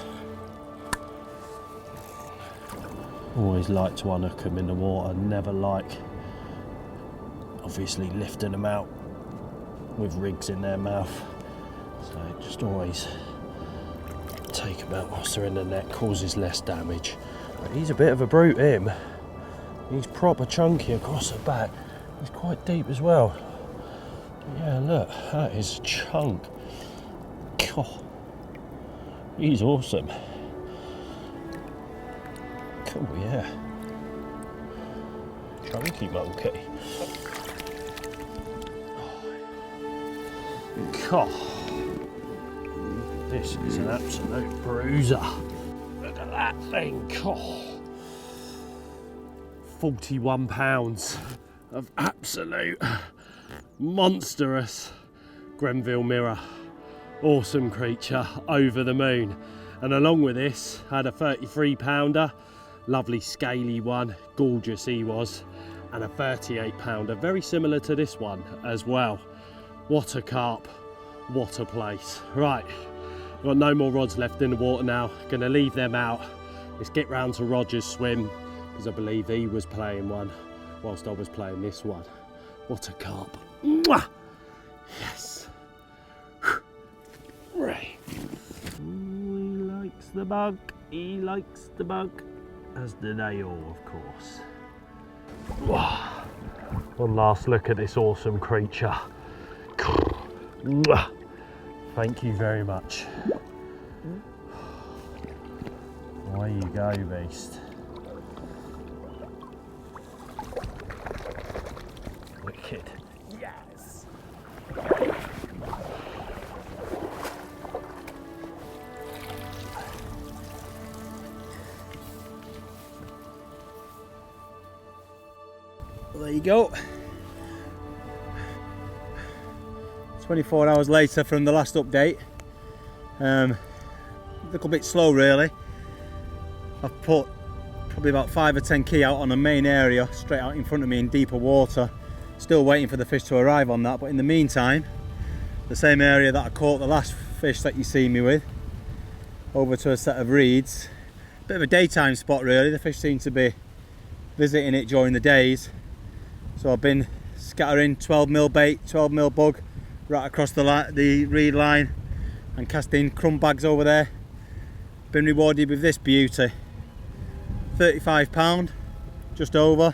Always like to unhook them in the water. Never like, obviously, lifting them out with rigs in their mouth. So just always take them out whilst they're in the net, causes less damage. But he's a bit of a brute, him. He's proper chunky across the back. He's quite deep as well. Yeah, look, that is a chunk. God, he's awesome. Cool, yeah. Chunky monkey. God. This is an absolute bruiser. Look at that thing. Oh. 41 pounds of absolute monstrous Grenville mirror. Awesome creature, over the moon. And along with this, I had a 33 pounder, lovely scaly one, gorgeous he was, and a 38 pounder, very similar to this one as well. What a carp, what a place. Right. Got no more rods left in the water now. Gonna leave them out. Let's get round to Roger's swim, because I believe he was playing one whilst I was playing this one. What a carp. Mwah! Yes. Right. He likes the bug. He likes the bug. As do they all, of course. One last look at this awesome creature. Thank you very much. Away you go, beast. Wicked. Yes. Well, there you go. 24 hours later from the last update. A little bit slow really. I've put probably about 5 or 10 key out on a main area straight out in front of me in deeper water. Still waiting for the fish to arrive on that, but in the meantime, the same area that I caught the last fish that you see me with, over to a set of reeds. Bit of a daytime spot really, the fish seem to be visiting it during the days. So I've been scattering 12mm bait, 12mm bug right across the reed line and casting crumb bags over there. Been rewarded with this beauty, £35, just over.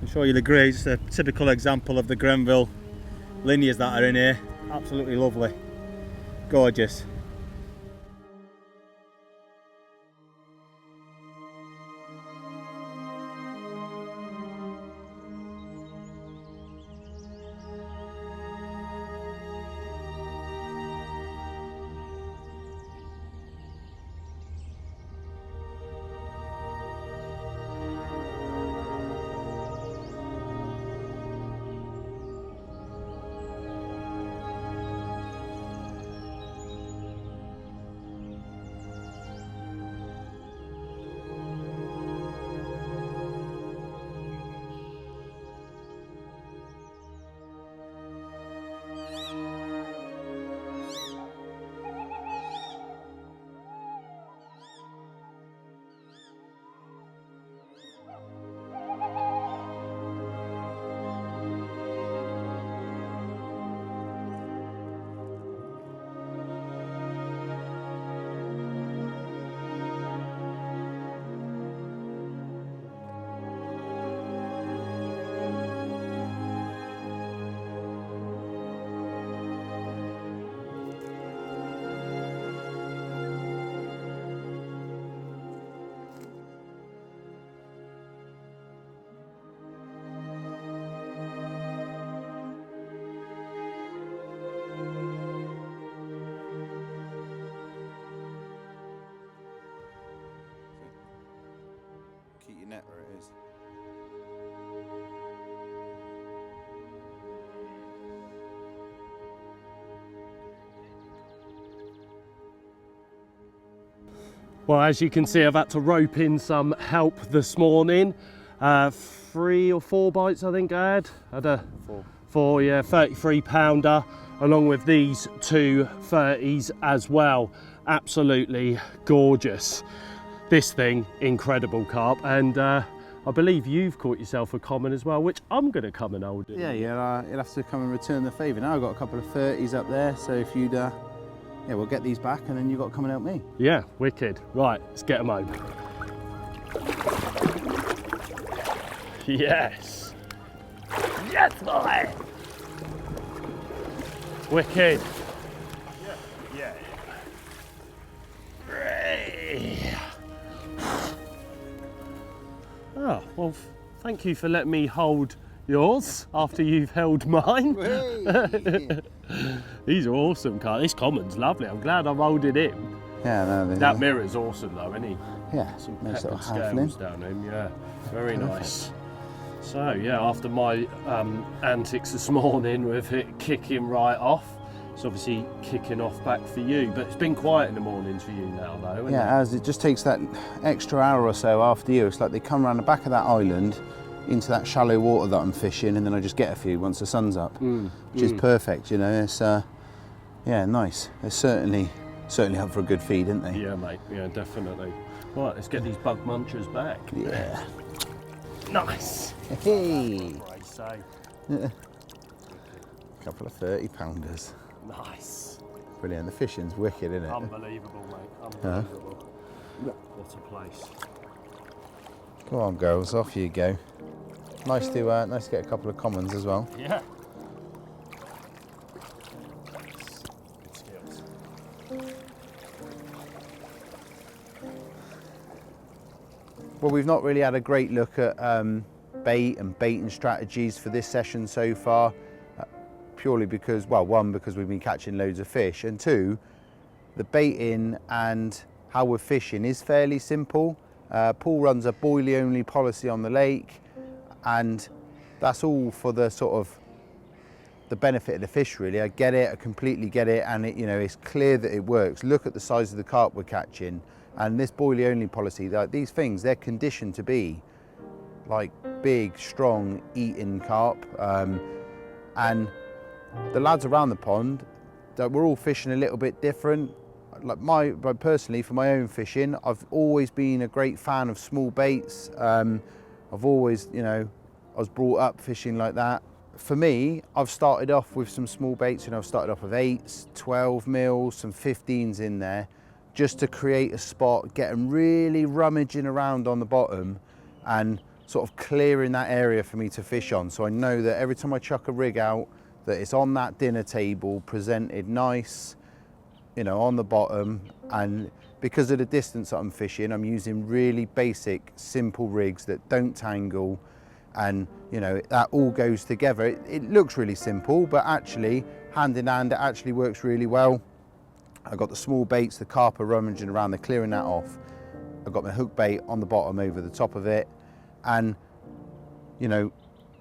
I'm sure you'll agree, it's a typical example of the Grenville linears that are in here. Absolutely lovely, gorgeous. Keep your net where it is. Well, as you can see, I've had to rope in some help this morning. 3 or 4 bites I think I had a 4, yeah, 33 pounder, along with these 2 30s as well. Absolutely gorgeous. This thing, incredible carp, and I believe you've caught yourself a common as well, which I'm going to come and hold it. Yeah, you'll have to come and return the favour. Now I've got a couple of 30s up there, so if you'd, yeah, we'll get these back and then you've got to come and help me. Yeah, wicked. Right, let's get them home. Yes. Yes, boy. Wicked. Yeah. Oh, well, thank you for letting me hold yours after you've held mine. These are awesome, Carl. This common's lovely. I'm glad I've holded him. Yeah, no, that mirror's awesome though, isn't he? Yeah, some nice little peppered scales down him. Yeah, very nice. So yeah, after my antics this morning with it kicking right off, it's obviously kicking off back for you. But it's been quiet in the mornings for you now, though. Isn't as it just takes that extra hour or so after you. It's like they come around the back of that island into that shallow water that I'm fishing, and then I just get a few once the sun's up, which is perfect. You know, it's yeah, nice. They're certainly up for a good feed, aren't they? Yeah, mate. Yeah, definitely. Right, let's get these bug munchers back. Yeah. Nice. Hey. A couple of 30-pounders. Nice. Brilliant. The fishing's wicked, isn't it? Unbelievable, mate. Unbelievable. What a place. Go on, girls. Off you go. Nice to get a couple of commons as well. Yeah. Well, we've not really had a great look at bait and baiting strategies for this session so far, purely because, well, one, because we've been catching loads of fish, and two, the baiting and how we're fishing is fairly simple. Paul runs a boilie only policy on the lake, and that's all for the sort of the benefit of the fish, really. I get it, I completely get it, and it, you know, it's clear that it works. Look at the size of the carp we're catching. And this boilie only policy, like these things, they're conditioned to be like big, strong, eating carp. And the lads around the pond, we're all fishing a little bit different. Like personally, for my own fishing, I've always been a great fan of small baits. I've always, you know, I was brought up fishing like that. For me, I've started off with some small baits, you know, I've started off with 8s, 12 mils, some 15s in there, just to create a spot, get them really rummaging around on the bottom and sort of clearing that area for me to fish on. So I know that every time I chuck a rig out, that it's on that dinner table, presented nice, you know, on the bottom. And because of the distance that I'm fishing, I'm using really basic, simple rigs that don't tangle. And, you know, that all goes together. It looks really simple, but actually, hand in hand, it actually works really well. I've got the small baits, the carp are rummaging around, they're clearing that off. I've got my hook bait on the bottom over the top of it. And, you know,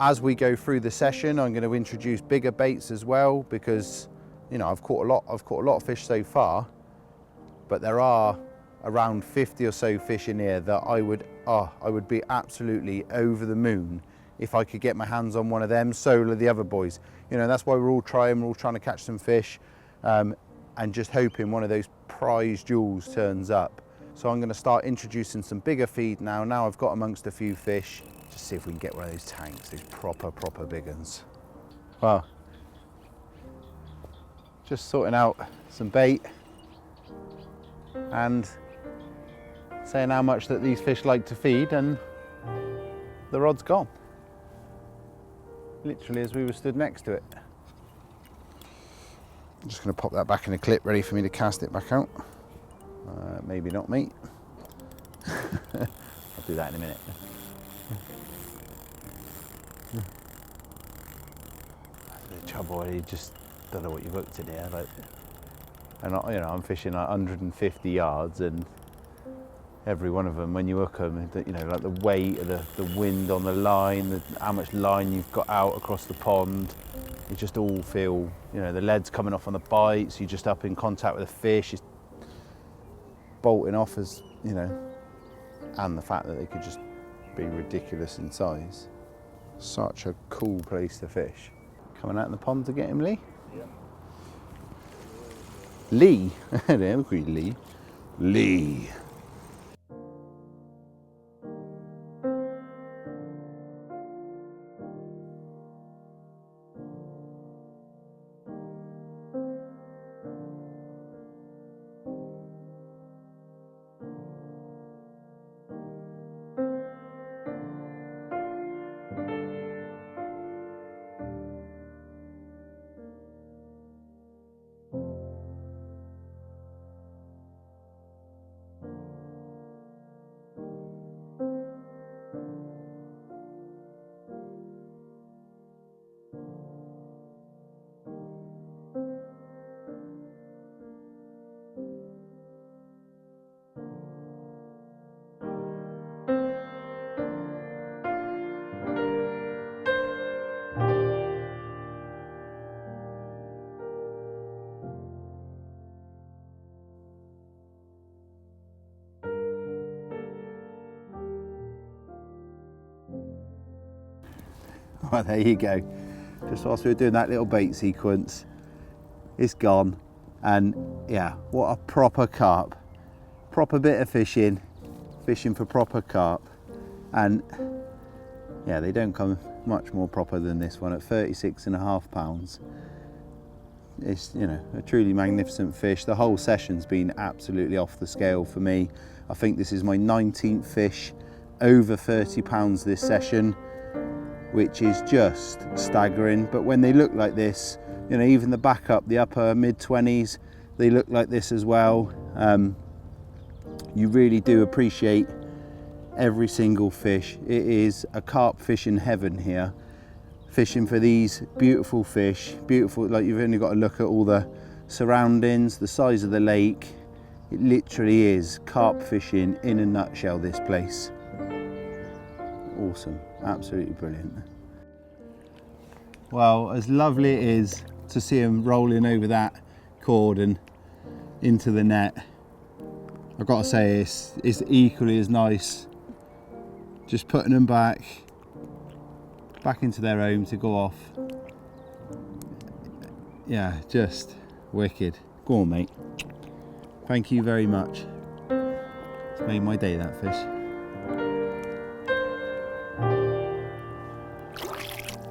as we go through the session, I'm going to introduce bigger baits as well, because, you know, I've caught a lot of fish so far, but there are around 50 or so fish in here that I would be absolutely over the moon if I could get my hands on one of them. So are the other boys. You know, that's why we're all trying to catch some fish, and just hoping one of those prize jewels turns up. So I'm going to start introducing some bigger feed now. Now I've got amongst a few fish. Just see if we can get one of those tanks, those proper big ones. Well, just sorting out some bait and saying how much that these fish like to feed, and the rod's gone. Literally as we were stood next to it. I'm just going to pop that back in a clip, ready for me to cast it back out. Maybe not, mate. I'll do that in a minute. The trouble, you just don't know what you've hooked in here. Like, and you know, I'm fishing like 150 yards, and every one of them, when you hook them, you know, like the weight of the wind on the line, how much line you've got out across the pond, you just all feel, you know, the lead's coming off on the bites, you're just up in contact with the fish, it's bolting off, as you know, and the fact that they could just be ridiculous in size. Such a cool place to fish. Coming out in the pond to get him, Lee? Yeah. Lee? There, we'll call you Lee. Lee. Well, there you go. Just whilst we were doing that little bait sequence, it's gone. And yeah, what a proper carp. Proper bit of fishing for proper carp. And yeah, they don't come much more proper than this one at 36.5 pounds. It's, you know, a truly magnificent fish. The whole session's been absolutely off the scale for me. I think this is my 19th fish over 30 pounds this session, which is just staggering. But when they look like this, you know, even the backup, the upper mid-20s, they look like this as well. You really do appreciate every single fish. It is a carp fishing heaven here, fishing for these beautiful fish. Beautiful, like you've only got to look at all the surroundings, the size of the lake. It literally is carp fishing in a nutshell, this place. Awesome, absolutely brilliant. Well, as lovely it is to see them rolling over that cord and into the net, I've got to say it's equally as nice just putting them back into their home to go off. Yeah, just wicked. Go on, mate. Thank you very much. It's made my day, that fish.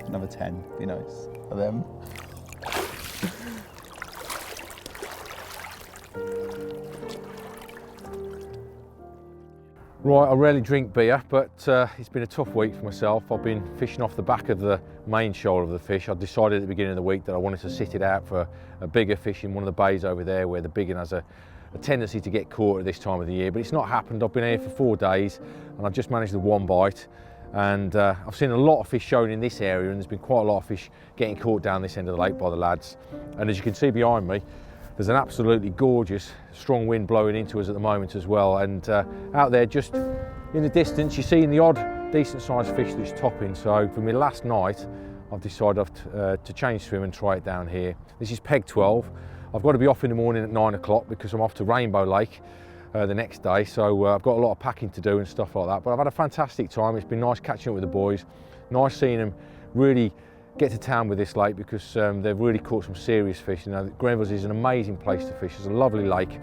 Another 10, be nice for them. Right, I rarely drink beer, but it's been a tough week for myself. I've been fishing off the back of the main shoulder of the fish. I decided at the beginning of the week that I wanted to sit it out for a bigger fish in one of the bays over there where the big one has a tendency to get caught at this time of the year, but it's not happened. I've been here for 4 days and I've just managed the one bite, and I've seen a lot of fish shown in this area, and there's been quite a lot of fish getting caught down this end of the lake by the lads. And as you can see behind me, there's an absolutely gorgeous strong wind blowing into us at the moment as well, and out there just in the distance you're seeing the odd decent sized fish that's topping. So for me last night I've decided to change swim and try it down here. This is peg 12. I've got to be off in the morning at 9 o'clock because I'm off to Rainbow Lake the next day, so I've got a lot of packing to do and stuff like that, but I've had a fantastic time. It's been nice catching up with the boys, nice seeing them really get to town with this lake, because they've really caught some serious fish. You know, Grenville is an amazing place to fish. It's a lovely lake.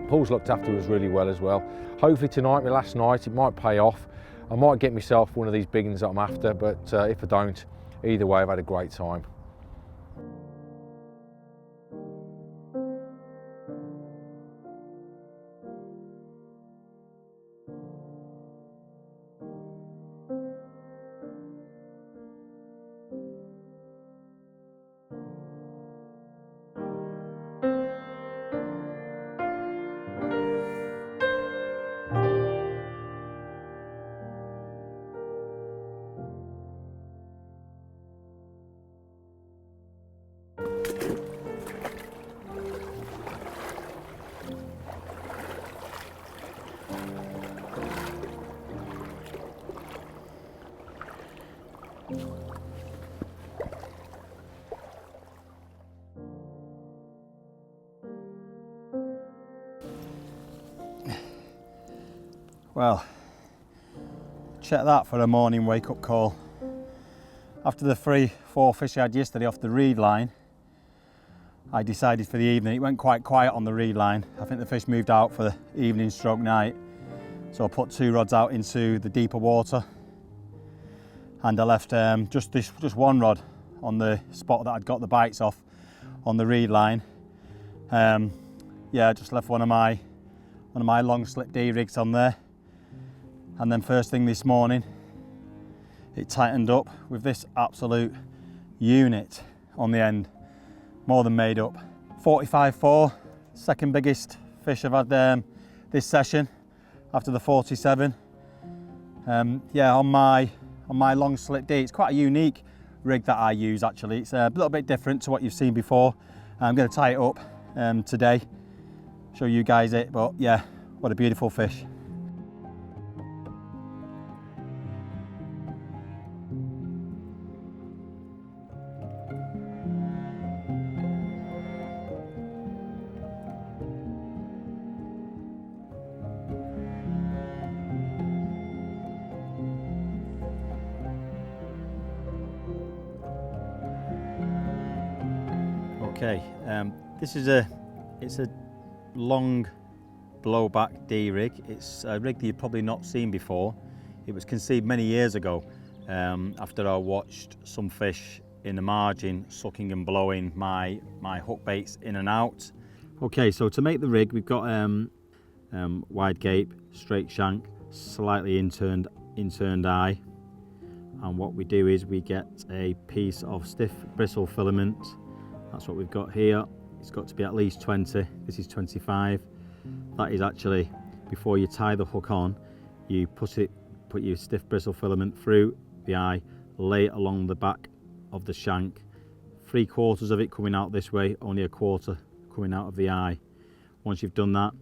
Paul's looked after us really well as well. Hopefully tonight, my last night, it might pay off. I might get myself one of these big ones that I'm after, but if I don't, either way I've had a great time. Well, check that for a morning wake-up call. After the 3-4 fish I had yesterday off the reed line, I decided for the evening, it went quite quiet on the reed line. I think the fish moved out for the evening stroke night. So I put 2 rods out into the deeper water, and I left just 1 rod on the spot that I'd got the bites off on the reed line. Yeah, just left one of my long slip D rigs on there. And then first thing this morning, it tightened up with this absolute unit on the end, more than made up. 45.4, second biggest fish I've had this session after the 47. Yeah, on my long slip D, it's quite a unique rig that I use actually. It's a little bit different to what you've seen before. I'm going to tie it up today, show you guys it, but yeah, what a beautiful fish. Okay, this is it's a long blowback D rig. It's a rig that you've probably not seen before. It was conceived many years ago after I watched some fish in the margin sucking and blowing my hook baits in and out. Okay, so to make the rig, we've got wide gape, straight shank, slightly inturned eye, and what we do is we get a piece of stiff bristle filament. That's what we've got here. It's got to be at least 20. This is 25. That is actually, before you tie the hook on, you put your stiff bristle filament through the eye, lay it along the back of the shank, 3/4 of it coming out this way, only 1/4 coming out of the eye. Once you've done that,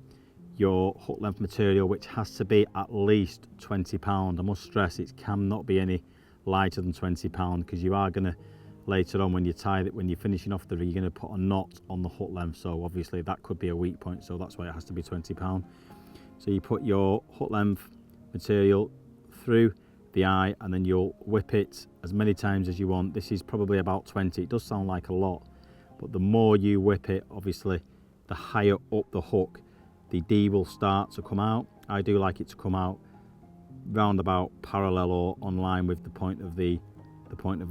your hook length material, which has to be at least 20 pound. I must stress it cannot be any lighter than 20 pound, because you are going to later on when you tie it, when you're finishing off the rig, you're going to put a knot on the hook length, so obviously that could be a weak point, so that's why it has to be 20 pound. So you put your hook length material through the eye and then you'll whip it as many times as you want. This is probably about 20. It does sound like a lot, but the more you whip it, obviously, the higher up the hook, the D will start to come out. I do like it to come out round about parallel or on line with the point of the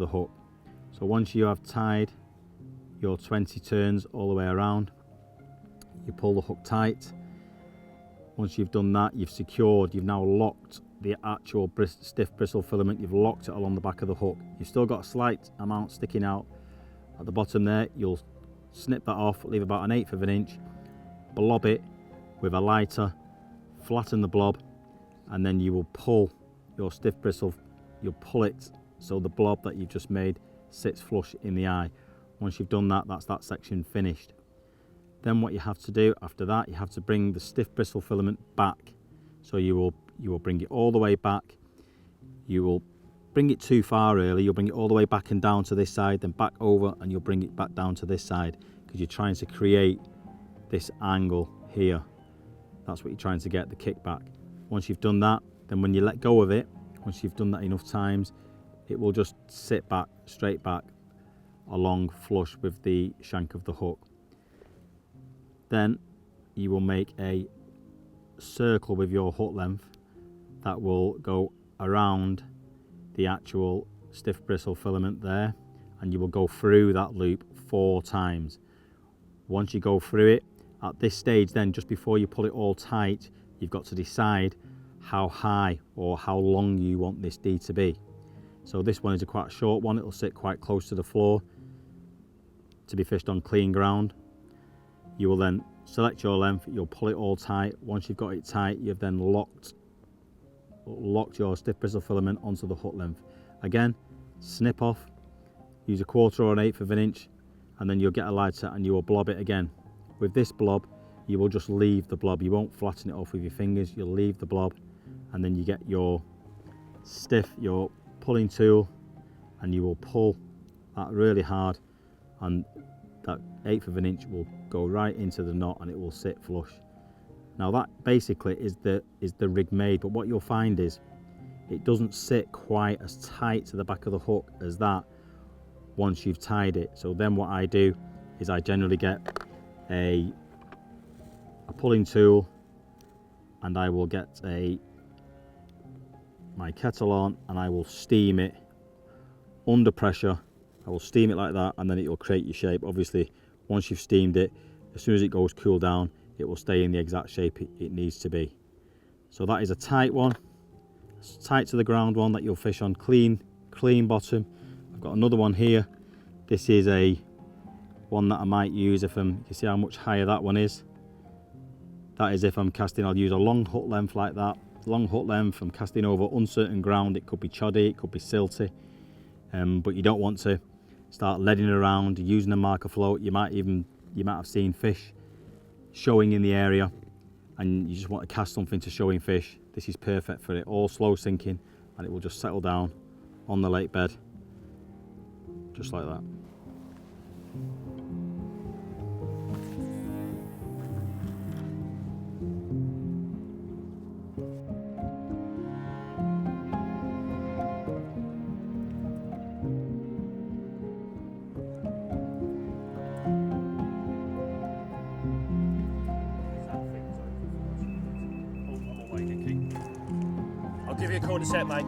hook. So once you have tied your 20 turns all the way around, you pull the hook tight. Once you've done that, you've secured, you've now locked the actual stiff bristle filament, you've locked it along the back of the hook. You've still got a slight amount sticking out at the bottom there. You'll snip that off, leave about 1/8 of an inch, blob it with a lighter, flatten the blob, and then you will pull your stiff bristle, you'll pull it so the blob that you've just made sits flush in the eye. Once you've done that, that's that section finished. Then what you have to do after that, you have to bring the stiff bristle filament back. So you will bring it all the way back. You will bring it too far early, you'll bring it all the way back and down to this side, then back over, and you'll bring it back down to this side, because you're trying to create this angle here. That's what you're trying to get, the kickback. Once you've done that, then when you let go of it, once you've done that enough times, it will just sit back, straight back, along flush with the shank of the hook. Then you will make a circle with your hook length that will go around the actual stiff bristle filament there, and you will go through that loop 4 times. Once you go through it, at this stage then, just before you pull it all tight, you've got to decide how high or how long you want this D to be. So this one is a quite short one, it'll sit quite close to the floor to be fished on clean ground. You will then select your length, you'll pull it all tight. Once you've got it tight, you've then locked your stiff bristle filament onto the hook length. Again, snip off, use 1/4 or 1/8 of an inch, and then you'll get a lighter and you will blob it again. With this blob, you will just leave the blob. You won't flatten it off with your fingers, you'll leave the blob, and then you get your pulling tool, and you will pull that really hard, and that 1/8 of an inch will go right into the knot and it will sit flush. Now that basically is the rig made, but what you'll find is it doesn't sit quite as tight to the back of the hook as that once you've tied it. So then what I do is I generally get a pulling tool, and I will get my kettle on, and I will steam it under pressure. I will steam it like that, and then it will create your shape. Obviously, once you've steamed it, as soon as it goes cool down, it will stay in the exact shape it needs to be. So that is a tight one, it's tight to the ground one that you'll fish on clean bottom. I've got another one here. This is a one that I might use if you can see how much higher that one is. That is if I'm casting, I'll use a long hook length like that. Long hook length, I'm casting over uncertain ground. It could be choddy, it could be silty, but you don't want to start leading around using a marker float. You might have seen fish showing in the area and you just want to cast something to showing fish. This is perfect for it. All slow sinking, and it will just settle down on the lake bed just like that. I'll give you a call in a sec, mate.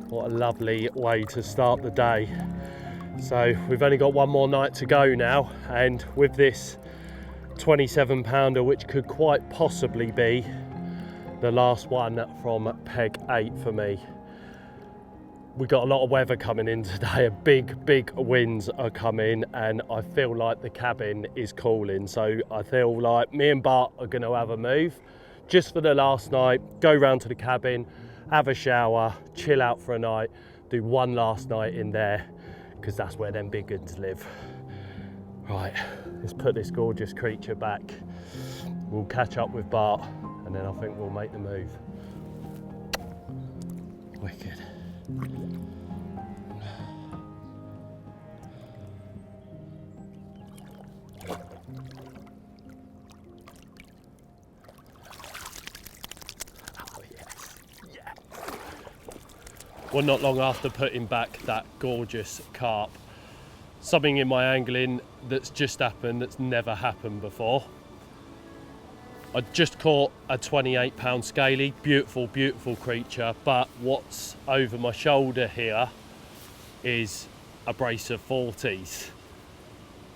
What a lovely way to start the day. So we've only got one more night to go now, and with this 27 pounder, which could quite possibly be the last one from peg 8 for me. We got a lot of weather coming in today, big winds are coming, and I feel like the cabin is cooling. So I feel like me and Bart are going to have a move just for the last night, go round to the cabin, have a shower, chill out for a night, do one last night in there, because that's where them big uns live. Right, let's put this gorgeous creature back. we'll catch up with Bart and then I think we'll make the move. Wicked. Well, not long after putting back that gorgeous carp, something in my angling that's just happened that's never happened before. I just caught a 28-pound scaly, beautiful, beautiful creature, but what's over my shoulder here is a brace of 40s.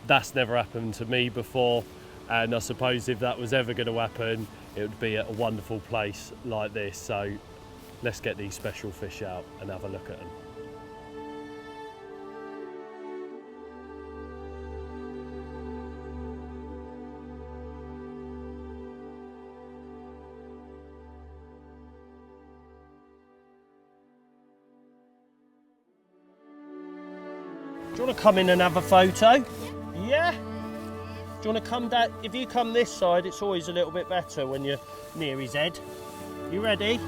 That's never happened to me before, and I suppose if that was ever going to happen, it would be at a wonderful place like this. So let's get these special fish out and have a look at them. Do you want to come in and have a photo? Yeah? Do you want to come down? If you come this side, it's always a little bit better when you're near his head. You ready?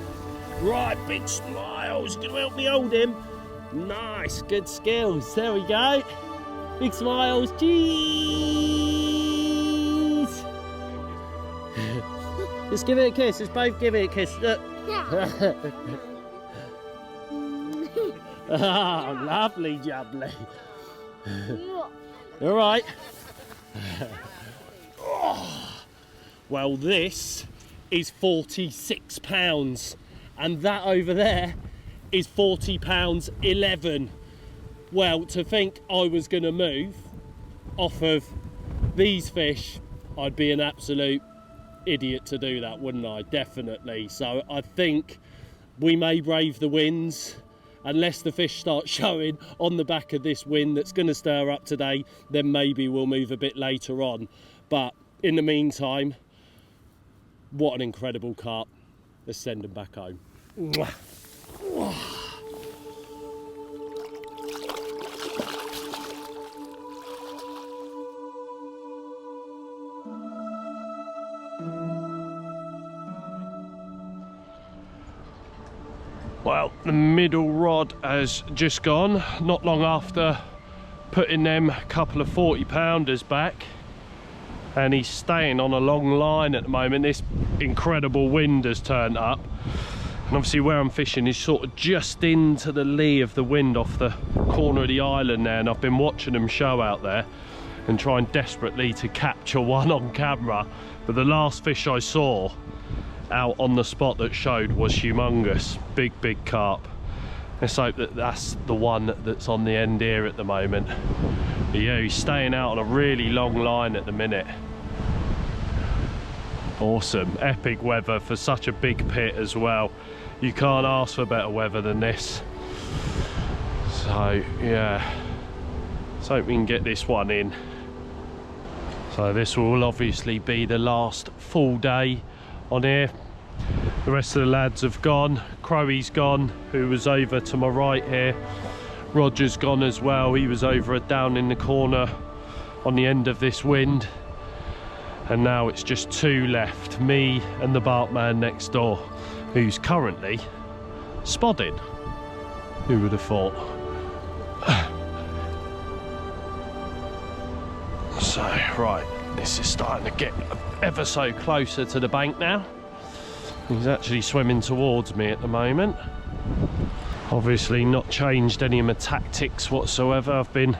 Right, big smiles. Gonna help me hold him. Nice, good skills. There we go. Big smiles. Cheese. Just give it a kiss. Let's both give it a kiss. Look. Oh, lovely jubbly. All right. Oh, well, this is 46 pounds. And that over there is 40 pounds 11. Well, to think I was going to move off of these fish, I'd be an absolute idiot to do that, wouldn't I? Definitely. So I think we may brave the winds. Unless the fish start showing on the back of this wind that's going to stir up today, then maybe we'll move a bit later on. But in the meantime, what an incredible carp. Let's send them back home. Well, the middle rod has just gone, not long after putting them couple of 40-pounders back, and he's staying on a long line at the moment. This incredible wind has turned up, and obviously where I'm fishing is sort of just into the lee of the wind off the corner of the island there, and I've been watching them show out there and trying desperately to capture one on camera, but the last fish I saw out on the spot that showed was humongous. Big carp. Let's hope that that's the one that's on the end here at the moment. But yeah, he's staying out on a really long line at the minute. Awesome, epic weather for such a big pit as well. You can't ask for better weather than this. So yeah, let's hope we can get this one in. So this will obviously be the last full day on here. The rest of the lads have gone. Crowy's gone, who was over to my right here. Roger's gone as well. He was over down in the corner on the end of this wind. And now it's just two left, me and the Bartman next door, who's currently spodding. Who would have thought? So, right, this is starting to get ever so closer to the bank now. He's actually swimming towards me at the moment. Obviously not changed any of my tactics whatsoever. I've been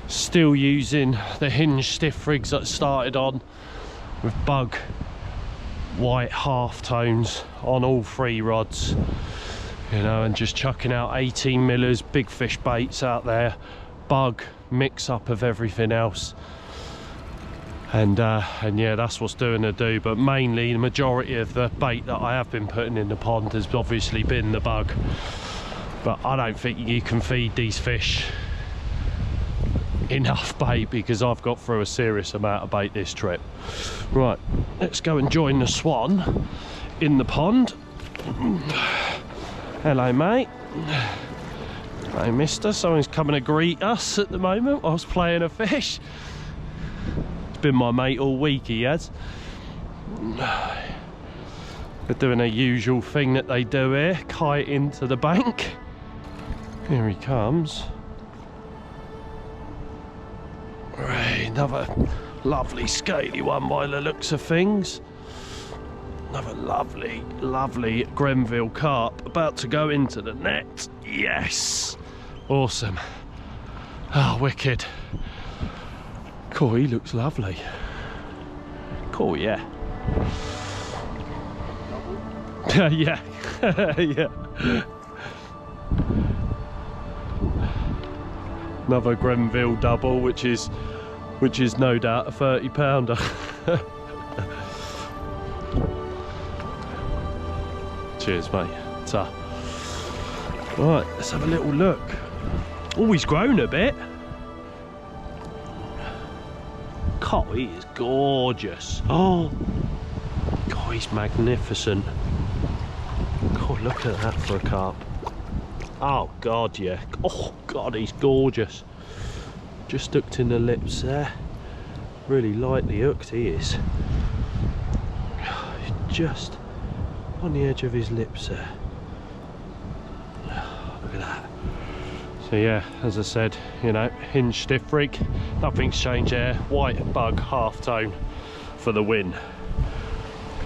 still using the hinge stiff rigs that I started on with Bug white half tones on all three rods, you know, and just chucking out 18 millers, big fish baits out there, Bug mix up of everything else. And yeah, that's what's doing the do, but mainly the majority of the bait that I have been putting in the pond has obviously been the Bug. But I don't think you can feed these fish enough bait, because I've got through a serious amount of bait this trip. Right, let's go and join the swan in the pond. Hello mate. Hello mister, someone's coming to greet us at the moment whilst playing a fish. Been my mate all week, he has. They're doing a usual thing that they do here, kite into the bank. Here he comes. Right, another lovely scaly one by the looks of things. Another lovely, lovely Grenville carp about to go into the net. Yes! Awesome. Oh, wicked. Cool, he looks lovely. Cool, yeah. Yeah. Yeah. Another Grenville double, which is no doubt a 30-pounder. Cheers, mate. Ta. Right, let's have a little look. Oh, he's grown a bit. God, he is gorgeous. Oh, God, he's magnificent. God, look at that for a carp. Oh, God, yeah. Oh, God, he's gorgeous. Just hooked in the lips there. Really lightly hooked, he is. Just on the edge of his lips there. Look at that. So yeah, as I said, you know, hinge stiff rig, nothing's changed there. White bug half tone for the win.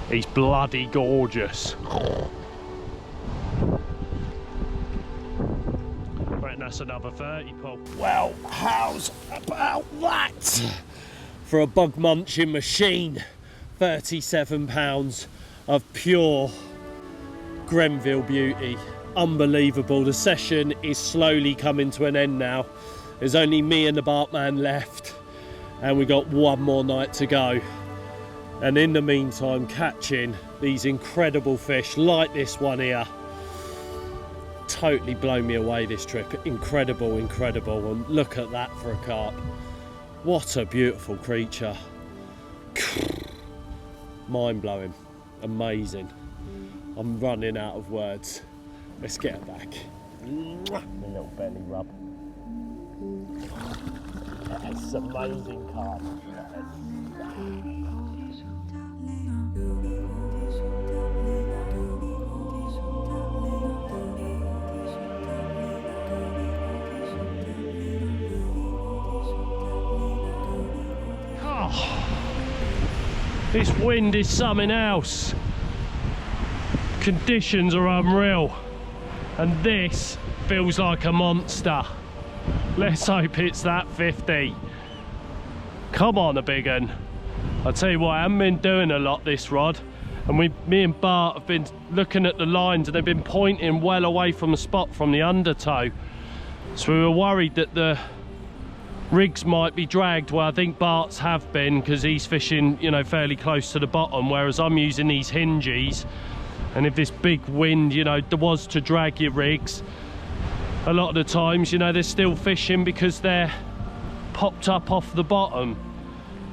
He's bloody gorgeous. Right, and that's another 30 pull. Well, how's about that? For a bug munching machine, 37 pounds of pure Grenville beauty. Unbelievable. The session is slowly coming to an end now. There's only me and the Bartman left, and we got one more night to go. And in the meantime, catching these incredible fish like this one here. Totally blown me away this trip. Incredible, incredible. And look at that for a carp. What a beautiful creature. Mind-blowing. Amazing. I'm running out of words. Let's get her back. A little belly rub. That's amazing carp. This wind is something else. Conditions are unreal, and this feels like a monster. Let's hope it's that 50. Come on, a big one. I'll tell you what, I haven't been doing a lot this rod, and me and Bart have been looking at the lines, and they've been pointing well away from the spot from the undertow. So we were worried that the rigs might be dragged. Well, I think Bart's have been, because he's fishing, you know, fairly close to the bottom, whereas I'm using these hinges. And if this big wind, you know, there was to drag your rigs, a lot of the times, you know, they're still fishing because they're popped up off the bottom.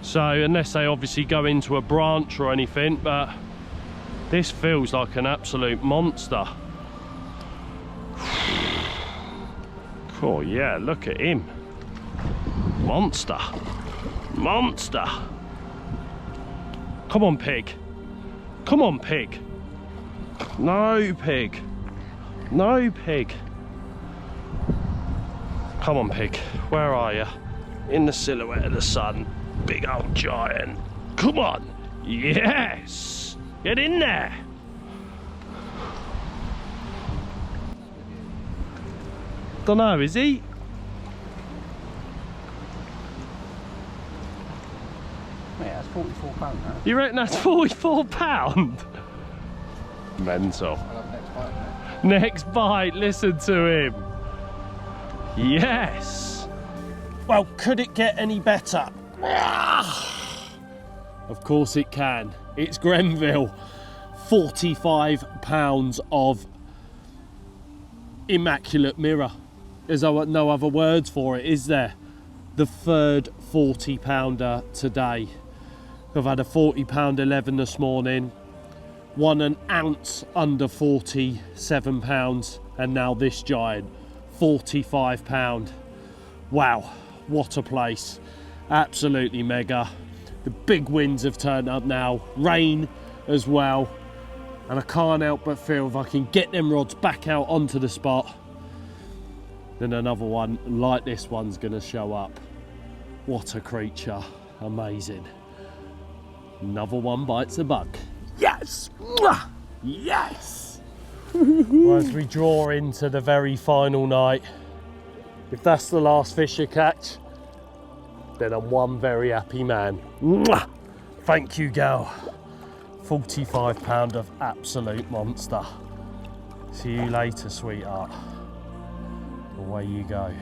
So unless they obviously go into a branch or anything, but this feels like an absolute monster. Oh yeah, look at him. Monster. Monster. Come on, pig. Come on, pig. No, pig. No, pig. Come on, pig. Where are you? In the silhouette of the sun. Big old giant. Come on. Yes. Get in there. Dunno, is he? Yeah, that's £44 now. You reckon that's £44? Mental. I'll have next bite now. Next bite, listen to him. Yes. Well, could it get any better? Of course it can. It's Grenville. 45 pounds of immaculate mirror. There's no other words for it, is there? The third 40 pounder today. I've had a 40 pound 11 this morning, won an ounce under 47 pounds, and now this giant, 45 pound. Wow, what a place. Absolutely mega. The big winds have turned up now, rain as well, and I can't help but feel if I can get them rods back out onto the spot, then another one like this one's gonna show up. What a creature, amazing. Another one bites the bug. Yes! Mwah! Yes! Well, as we draw into the very final night, if that's the last fish you catch, then I'm one very happy man. Mwah! Thank you, gal. 45 pound of absolute monster. See you later, sweetheart. Away you go.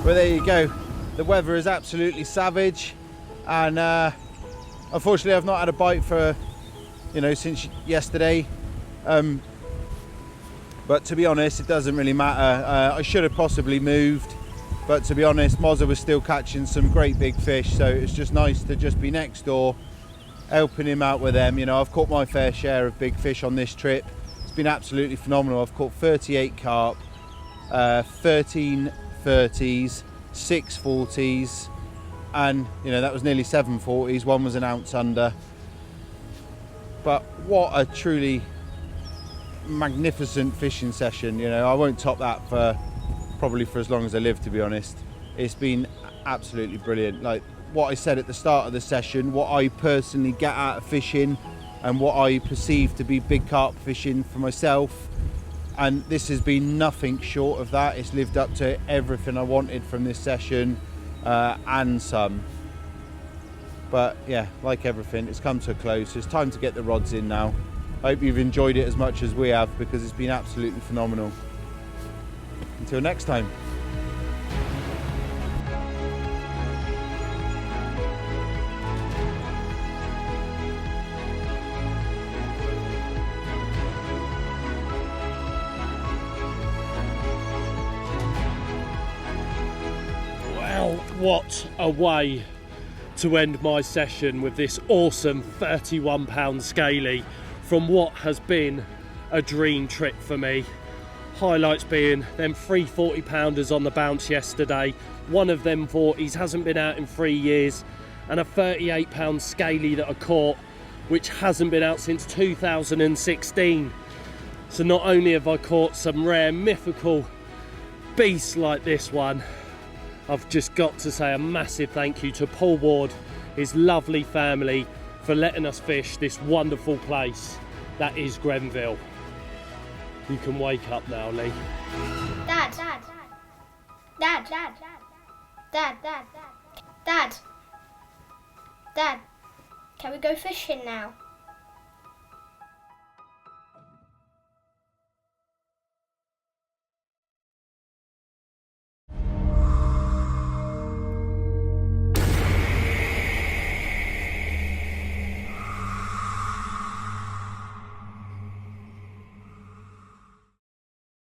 Well, there you go. The weather is absolutely savage, and unfortunately I've not had a bite for, since yesterday. But to be honest, it doesn't really matter. I should have possibly moved, but to be honest, Mozza was still catching some great big fish, so it's just nice to just be next door, helping him out with them. I've caught my fair share of big fish on this trip. It's been absolutely phenomenal. I've caught 38 carp, 13 30s, 6 40s, and that was nearly 7 40s. One was an ounce under. But what a truly magnificent fishing session. I won't top that for probably for as long as I live, to be honest. It's been absolutely brilliant. Like what I said at the start of the session, what I personally get out of fishing and what I perceive to be big carp fishing for myself, and this has been nothing short of that. It's lived up to everything I wanted from this session, and some. But yeah, like everything, it's come to a close. It's time to get the rods in now. I hope you've enjoyed it as much as we have, because it's been absolutely phenomenal. Until next time. What a way to end my session with this awesome 31 pound scaly from what has been a dream trip for me. Highlights being them 3 40 pounders on the bounce yesterday, one of them 40s hasn't been out in 3 years, and a 38 pound scaly that I caught which hasn't been out since 2016. So not only have I caught some rare mythical beasts like this one, I've just got to say a massive thank you to Paul Ward, his lovely family, for letting us fish this wonderful place that is Grenville. You can wake up now, Lee. Dad. Dad. Can we go fishing now?